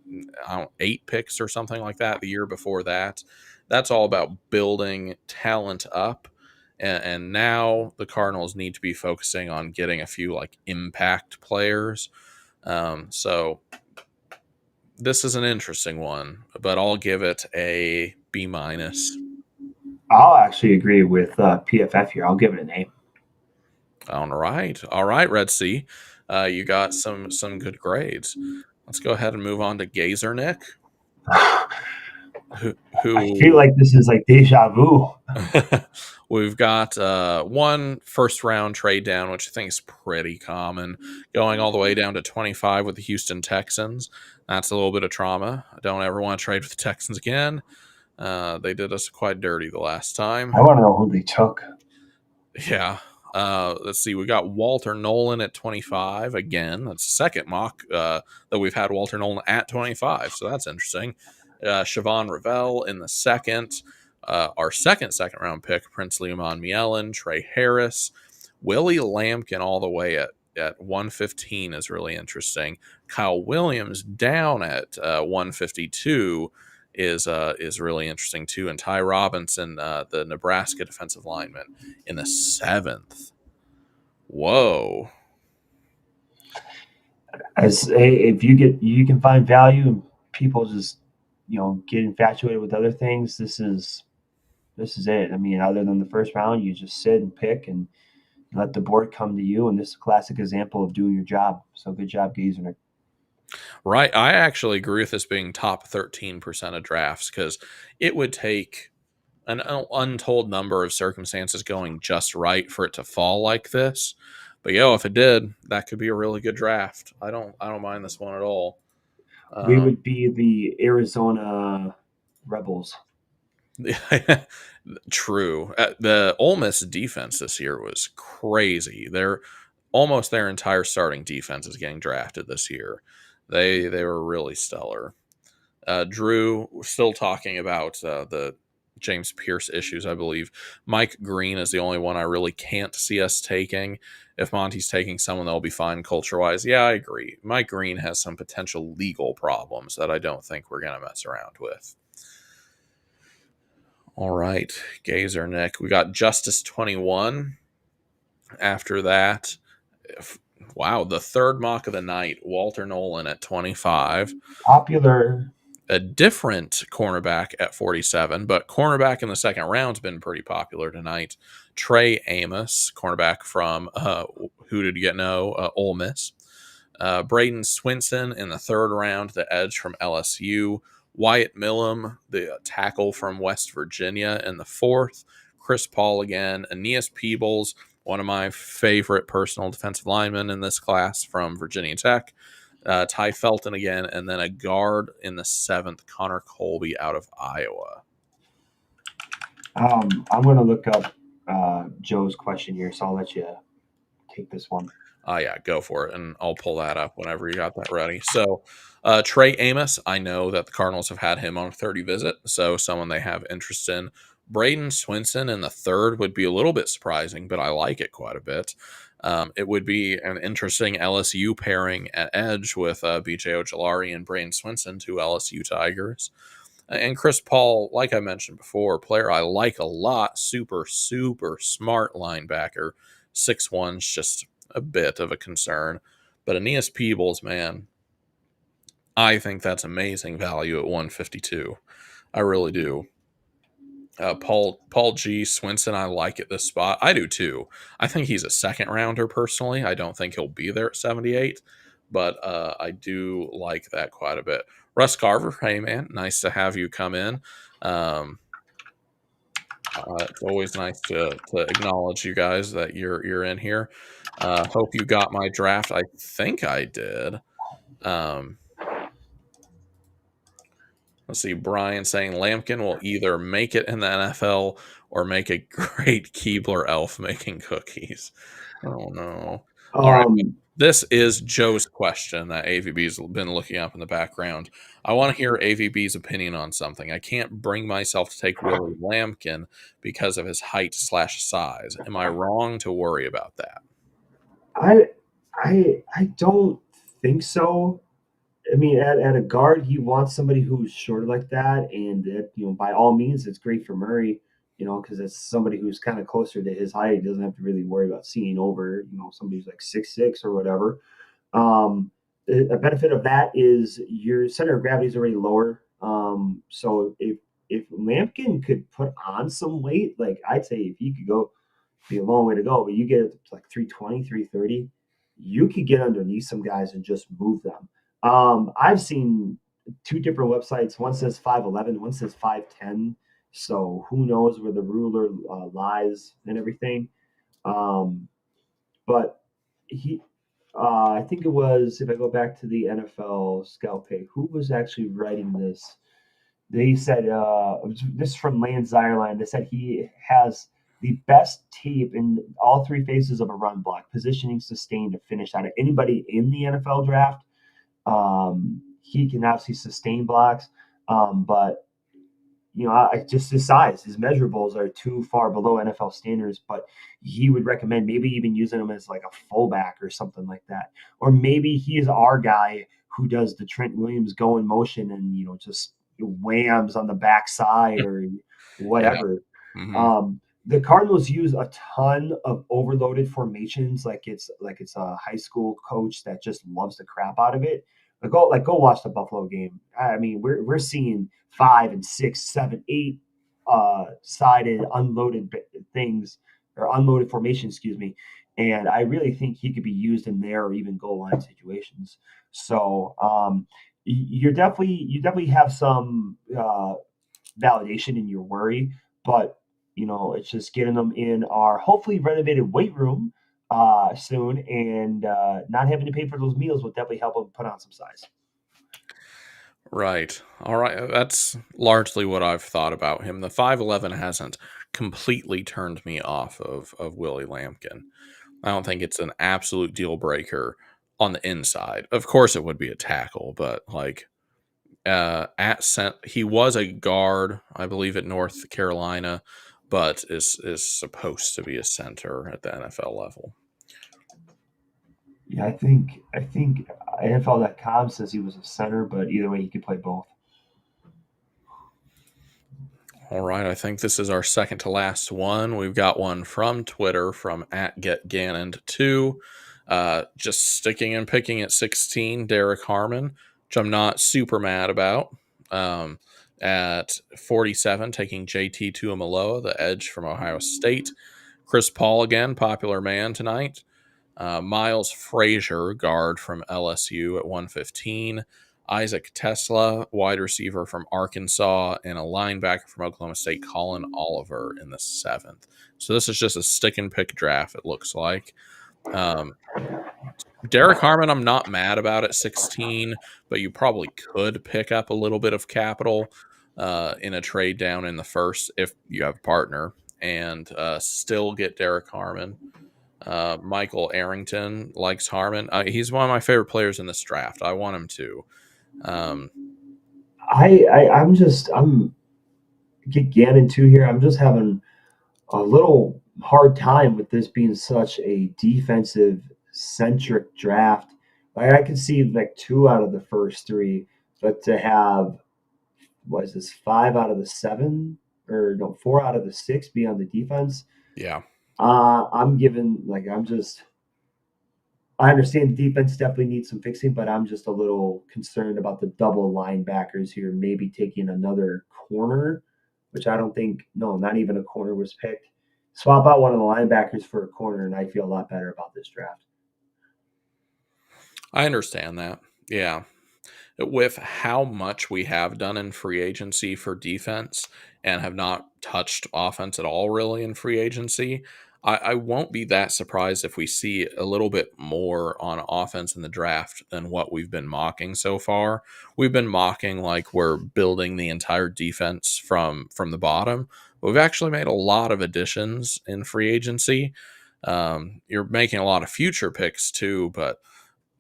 8 picks or something like that the year before that. That's all about building talent up. And now the Cardinals need to be focusing on getting a few like impact players. So this is an interesting one, but I'll give it a B minus. I'll actually agree with PFF here. I'll give it an A. All right, Red Sea. You got some good grades. Let's go ahead and move on to Gazer Nick. Who I feel like this is like deja vu. We've got one first round trade down, which I think is pretty common, going all the way down to 25 with the Houston Texans. That's a little bit of trauma. I don't ever want to trade with the Texans again. They did us quite dirty the last time. I want to know who they took. Yeah. Let's see. We got Walter Nolan at 25 again. That's the second mock that we've had Walter Nolan at 25. So that's interesting. Siobhan Ravel in the second. Our second round pick, Prince Leomon Mielen, Trey Harris, Willie Lampkin all the way at 115 is really interesting. Kyle Williams down at 152 is really interesting too. And Ty Robinson, the Nebraska defensive lineman, in the 7th. Whoa. If you can find value and people just get infatuated with other things, this is it. I mean, other than the first round, you just sit and pick and let the board come to you. And this is a classic example of doing your job. So good job, Gazer. Right. I actually agree with this being top 13% of drafts because it would take an untold number of circumstances going just right for it to fall like this. But if it did, that could be a really good draft. I don't mind this one at all. We would be the Arizona Rebels. True. The Ole Miss defense this year was crazy. Almost their entire starting defense is getting drafted this year. They were really stellar. Drew, we're still talking about the James Pierce issues, I believe. Mike Green is the only one I really can't see us taking. If Monty's taking someone, they'll be fine culture wise. Yeah, I agree. Mike Green has some potential legal problems that I don't think we're going to mess around with. All right, Gazer Nick. We got Justice 21. After that, wow, the third mock of the night, Walter Nolan at 25. Popular. A different cornerback at 47, but cornerback in the second round's been pretty popular tonight. Trey Amos, cornerback from who did you get? No, Ole Miss. Braden Swinson in the third round, the edge from LSU. Wyatt Millum, the tackle from West Virginia, in the fourth. Chris Paul again. Aeneas Peebles, one of my favorite personal defensive linemen in this class from Virginia Tech. Ty Felton again, and then a guard in the seventh, Connor Colby out of Iowa. I'm going to look up Joe's question here, so I'll let you take this one. Yeah, go for it, and I'll pull that up whenever you got that ready. So, Trey Amos, I know that the Cardinals have had him on a 30 visit, so someone they have interest in. Braden Swinson in the third would be a little bit surprising, but I like it quite a bit. It would be an interesting LSU pairing at edge with BJ Ojolari and Braden Swinson, two LSU Tigers. And Chris Paul, like I mentioned before, player I like a lot, super, super smart linebacker. 6'1's just a bit of a concern. But Aeneas Peebles, man, I think that's amazing value at 152. I really do. Paul G. Swinson, I like at this spot. I do too. I think he's a second rounder personally. I don't think he'll be there at 78, but I do like that quite a bit. Russ Carver, hey man, nice to have you come in. It's always nice to acknowledge you guys that you're in here. Hope you got my draft. I think I did. Let's see, Brian saying Lampkin will either make it in the NFL or make a great Keebler elf making cookies. Oh, no. All right. This is Joe's question that AVB's been looking up in the background. I want to hear AVB's opinion on something. I can't bring myself to take Willie Lampkin because of his height/size. Am I wrong to worry about that? I don't think so. I mean, at a guard, you want somebody who's short like that, and that, by all means, it's great for Murray, because it's somebody who's kind of closer to his height. He doesn't have to really worry about seeing over, somebody who's like 6'6" or whatever. A benefit of that is your center of gravity is already lower. So if Lampkin could put on some weight, like I'd say if he could go, be a long way to go, but you get it to like 320, 330, you could get underneath some guys and just move them. I've seen two different websites. One says 5'11", one says 5'10". So who knows where the ruler lies and everything. But I think it was, if I go back to the NFL scout page, who was actually writing this? They said, this is from Lance Zierlein. They said he has the best tape in all three phases of a run block: positioning, sustain, to finish out of anybody in the NFL draft. He can obviously sustain blocks, but just his size, his measurables are too far below NFL standards. But he would recommend maybe even using him as like a fullback or something like that, or maybe he is our guy who does the Trent Williams go in motion and just whams on the backside or whatever. Yeah. Mm-hmm. The Cardinals use a ton of overloaded formations, like it's a high school coach that just loves the crap out of it. Go watch the Buffalo game. I mean, we're seeing 5 and 6, 7, 8 sided unloaded things, or unloaded formation, excuse me. And I really think he could be used in there or even goal line situations. So you definitely have some validation in your worry, but it's just getting them in our hopefully renovated weight room soon, and not having to pay for those meals will definitely help them put on some size. Right. All right. That's largely what I've thought about him. The 5'11 hasn't completely turned me off of Willie Lampkin. I don't think it's an absolute deal breaker on the inside. Of course, it would be a tackle, but like he was a guard, I believe, at North Carolina, but is supposed to be a center at the NFL level. Yeah, I think NFL.com says he was a center, but either way, he could play both. All right, I think this is our second to last one. We've got one from Twitter from @GetGannoned2. Just sticking and picking at 16, Derek Harmon, which I'm not super mad about. At 47, taking JT Tuamaloa, the edge from Ohio State. Chris Paul again, popular man tonight. Miles Frazier, guard from LSU at 115. Isaac Tesla, wide receiver from Arkansas, and a linebacker from Oklahoma State, Colin Oliver, in the 7th. So this is just a stick and pick draft, it looks like. Derek Harmon, I'm not mad about at 16, but you probably could pick up a little bit of capital in a trade down in the first if you have a partner and still get Derek Harmon. Michael Arrington likes Harmon. He's one of my favorite players in this draft. I want him to. I'm get Gannon too here. I'm just having a little hard time with this being such a defensive centric draft. Like I could see like 2 out of the first 3, but to have what is this 5 out of the 7 or no 4 out of the 6 be on the defense? Yeah. I'm giving like I'm just I understand the defense definitely needs some fixing, but I'm just a little concerned about the double linebackers here, maybe taking another corner, which I don't think, no, not even a corner was picked. Swap out one of the linebackers for a corner, and I feel a lot better about this draft. I understand that. Yeah. With how much we have done in free agency for defense and have not touched offense at all really in free agency, I won't be that surprised if we see a little bit more on offense in the draft than what we've been mocking so far. We've been mocking like we're building the entire defense from the bottom. But we've actually made a lot of additions in free agency. You're making a lot of future picks too, but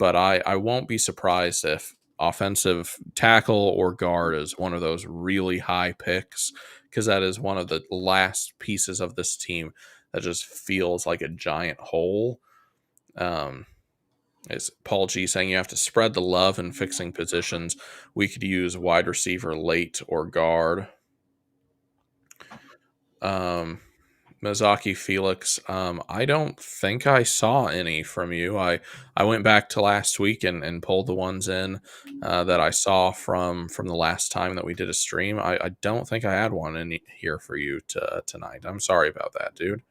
I won't be surprised if offensive tackle or guard is one of those really high picks because that is one of the last pieces of this team that just feels like a giant hole. Is Paul G saying you have to spread the love in fixing positions? We could use wide receiver late or guard. Mizaki Felix, I don't think I saw any from you. I went back to last week and pulled the ones in that I saw from the last time that we did a stream. I don't think I had one in here for you tonight. I'm sorry about that, dude.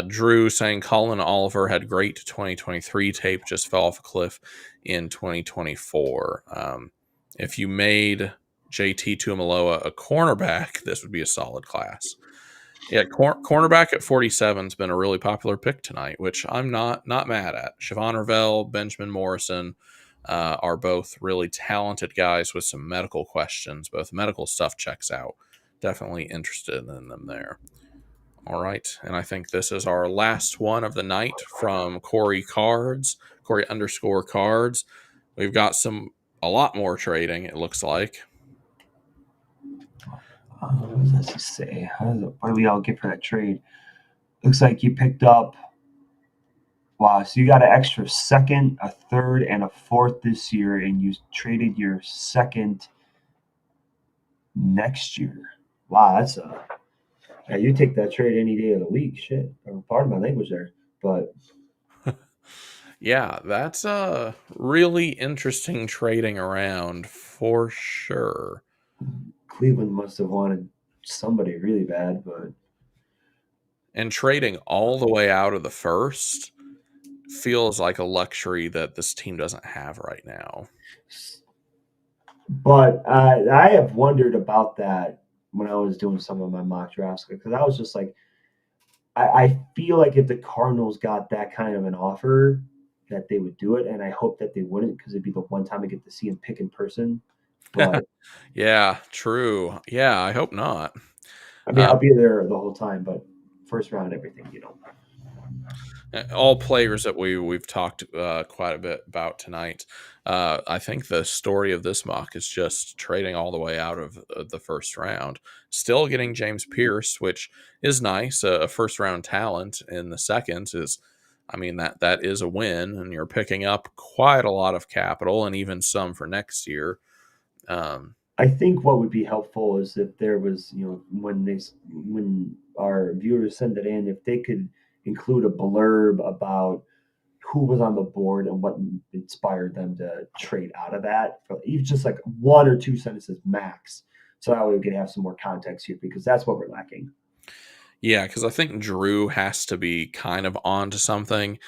Drew saying Colin Oliver had great 2023 tape, just fell off a cliff in 2024. If you made JT Tuamaloa a cornerback, this would be a solid class. Yeah, cornerback at 47 has been a really popular pick tonight, which I'm not mad at. Siobhan Ravel, Benjamin Morrison are both really talented guys with some medical questions. Both medical stuff checks out. Definitely interested in them there. All right, and I think this is our last one of the night from Corey _Cards. We've got a lot more trading, it looks like. What does this say? What do we all get for that trade? Looks like you picked up. Wow, so you got an extra second, a third, and a fourth this year, and you traded your second next year. Wow, that's a yeah, you take that trade any day of the week. Shit, pardon my language there, but yeah, that's a really interesting trading around for sure. Cleveland must have wanted somebody really bad, but And trading all the way out of the first feels like a luxury that this team doesn't have right now. but I have wondered about that when I was doing some of my mock drafts because I was just like, I feel like if the Cardinals got that kind of an offer, that they would do it, and I hope that they wouldn't because it'd be the one time I get to see him pick in person. But Yeah, true. Yeah, I hope not. I mean, Uh, I'll be there the whole time, but first round, everything, all players that we've talked quite a bit about tonight. I think the story of this mock is just trading all the way out of the first round, still getting James Pierce, which is nice. A first round talent in the second is, I mean, that is a win, and you're picking up quite a lot of capital and even some for next year. Um, I think what would be helpful is if there was, when our viewers send it in, if they could include a blurb about who was on the board and what inspired them to trade out of that, for even just like one or two sentences max, so that way we could have some more context here because that's what we're lacking. yeah, because I think Drew has to be kind of onto something.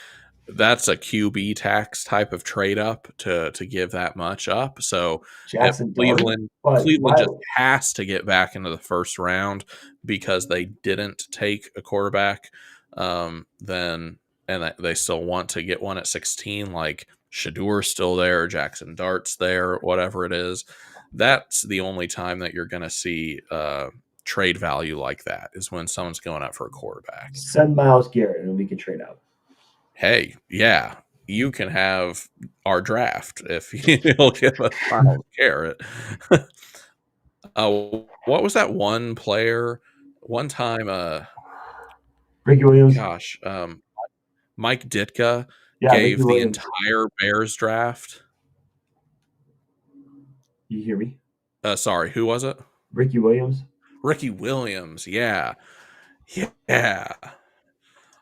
That's a QB tax type of trade up to give that much up. So if Jackson Dart, but Cleveland why? just has to get back into the first round because they didn't take a quarterback, then they still want to get one at 16, like Shadur's still there, Jackson Dart's there, whatever it is. That's the only time that you're going to see trade value like that is when someone's going up for a quarterback. Send Miles Garrett and we can trade out. Hey, yeah, you can have our draft if you'll give us Miles Garrett. What was that one player? One time, Ricky Williams, gosh, Mike Ditka yeah, Ricky gave the Williams. entire Bears draft. You hear me? Sorry, who was it? Ricky Williams. Ricky Williams. Yeah, yeah.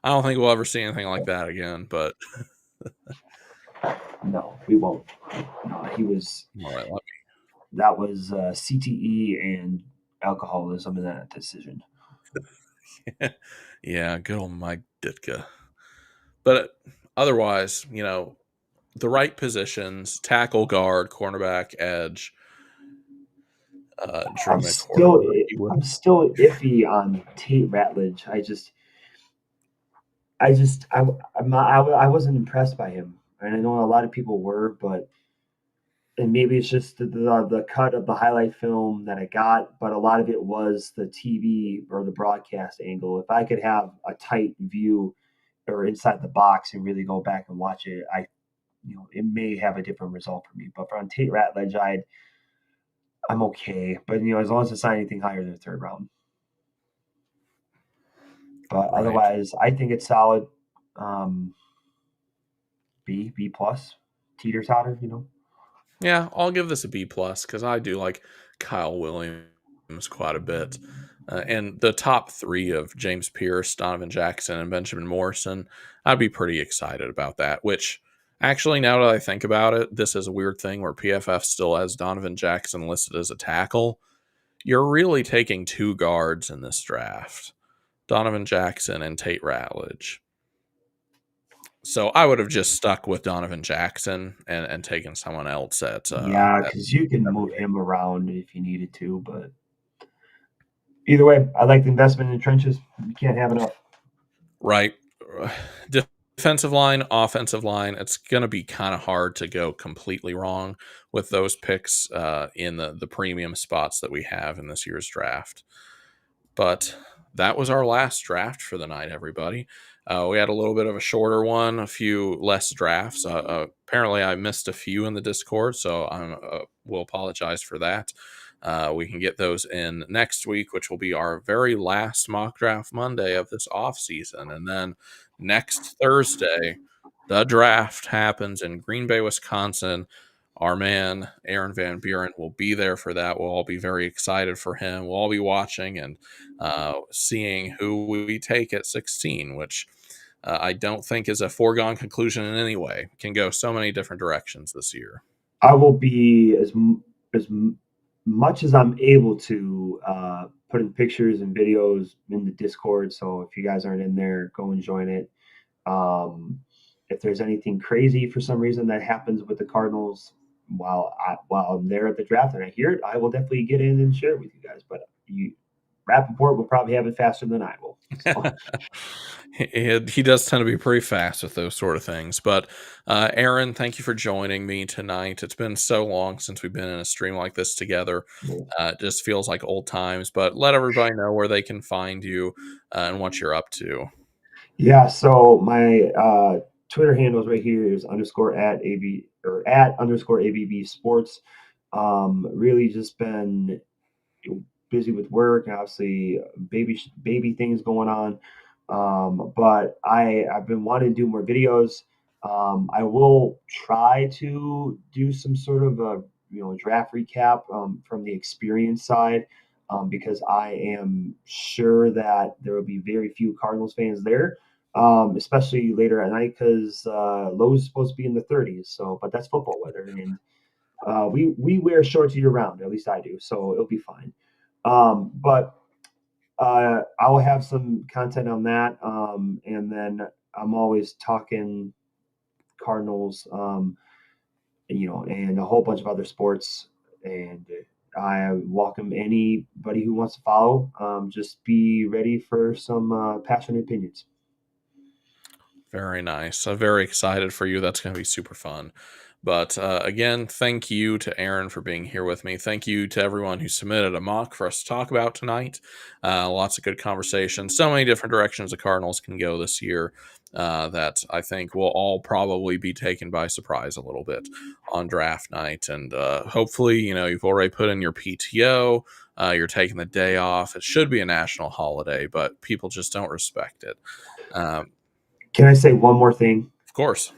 I don't think we'll ever see anything like that again. But No, we won't. No, he was. all right, That was CTE and alcoholism in that decision. yeah, good old Mike Ditka. But otherwise, the right positions: tackle, guard, cornerback, edge. Drew I'm McCourty, still Ricky Williams. I'm still iffy on Tate Ratledge. I wasn't impressed by him, and I know a lot of people were, but and maybe it's just the cut of the highlight film that I got, but a lot of it was the TV or the broadcast angle. If I could have a tight view or inside the box and really go back and watch it, it may have a different result for me. But for on Tate Ratledge, I'm okay. But as long as it's not anything higher than the third round. But Right. otherwise, I think it's solid. Um, B plus, teeter totter. Yeah, I'll give this a B plus because I do like Kyle Williams quite a bit. And the top three of James Pierce, Donovan Jackson, and Benjamin Morrison, I'd be pretty excited about that. Which, actually, now that I think about it, this is a weird thing where PFF still has Donovan Jackson listed as a tackle. You're really taking two guards in this draft, Donovan Jackson and Tate Ratledge. So I would have just stuck with Donovan Jackson and taken someone else Yeah, at because you can move him around if you needed to. But either way, I like the investment in the trenches. You can't have enough. right. Defensive line, offensive line. It's going to be kind of hard to go completely wrong with those picks in the premium spots that we have in this year's draft. But that was our last draft for the night, everybody. We had a little bit of a shorter one, a few less drafts. Apparently, I missed a few in the Discord, so I will apologize for that. We can get those in next week, which will be our very last mock draft Monday of this off season. And then next Thursday, the draft happens in Green Bay, Wisconsin. Our man, Aaron Van Buren, will be there for that. We'll all be very excited for him. We'll all be watching and seeing who we take at 16, which I don't think is a foregone conclusion in any way. Can go so many different directions this year. I will be as much as I'm able to put in pictures and videos in the Discord. So if you guys aren't in there, go and join it. If there's anything crazy for some reason that happens with the Cardinals while I'm there at the draft and I hear it, I will definitely get in and share it with you guys. But Rappaport will probably have it faster than I will. So. He does tend to be pretty fast with those sort of things. But Aaron, thank you for joining me tonight. It's been so long since we've been in a stream like this together. It just feels like old times. But let everybody know where they can find you and what you're up to. Yeah, so my Twitter handles right here is underscore at AB or at underscore ABB Sports. Really just been busy with work, obviously baby things going on. But I've been wanting to do more videos. I will try to do some sort of a draft recap from the experience side. Because I am sure that there will be very few Cardinals fans there, especially later at night because low is supposed to be in the 30s. So, but that's football weather, and we wear shorts year round. At least I do, so it'll be fine. But I will have some content on that, and then I'm always talking Cardinals, and a whole bunch of other sports. And I welcome anybody who wants to follow. Just be ready for some passionate opinions. Very nice. I'm very excited for you. That's going to be super fun. But again, thank you to Aaron for being here with me. Thank you to everyone who submitted a mock for us to talk about tonight. Lots of good conversation. So many different directions the Cardinals can go this year that I think will all probably be taken by surprise a little bit on draft night. And hopefully, you've already put in your PTO. You're taking the day off. It should be a national holiday, but people just don't respect it. Can I say one more thing? Of course.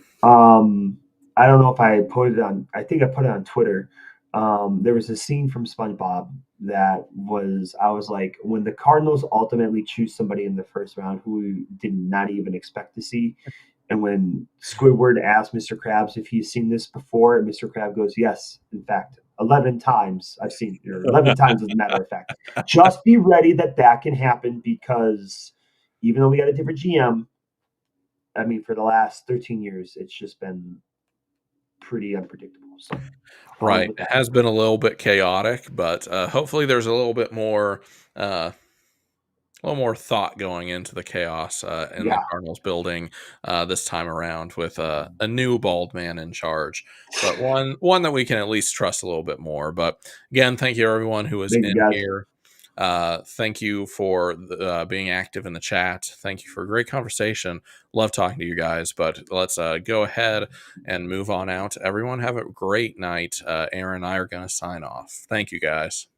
I don't know if I put it on. I think I put it on Twitter. There was a scene from SpongeBob that I was like, when the Cardinals ultimately choose somebody in the first round who we did not even expect to see, and when Squidward asked Mr. Krabs if he's seen this before, and Mr. Krabs goes, "Yes, in fact, 11 times I've seen it, or 11 times as a matter of fact." Just be ready that can happen because even though we got a different GM, I mean, for the last 13 years, it's just been pretty unpredictable. So, Right. It has been a little bit chaotic, but hopefully there's uh, a little more thought going into the chaos in the Cardinals building this time around with a new bald man in charge, but one that we can at least trust a little bit more. But again, thank you everyone who was in here. Thank you for being active in the chat. Thank you for a great conversation. Love talking to you guys, but let's go ahead and move on out. Everyone have a great night. Aaron and I are going to sign off. Thank you guys.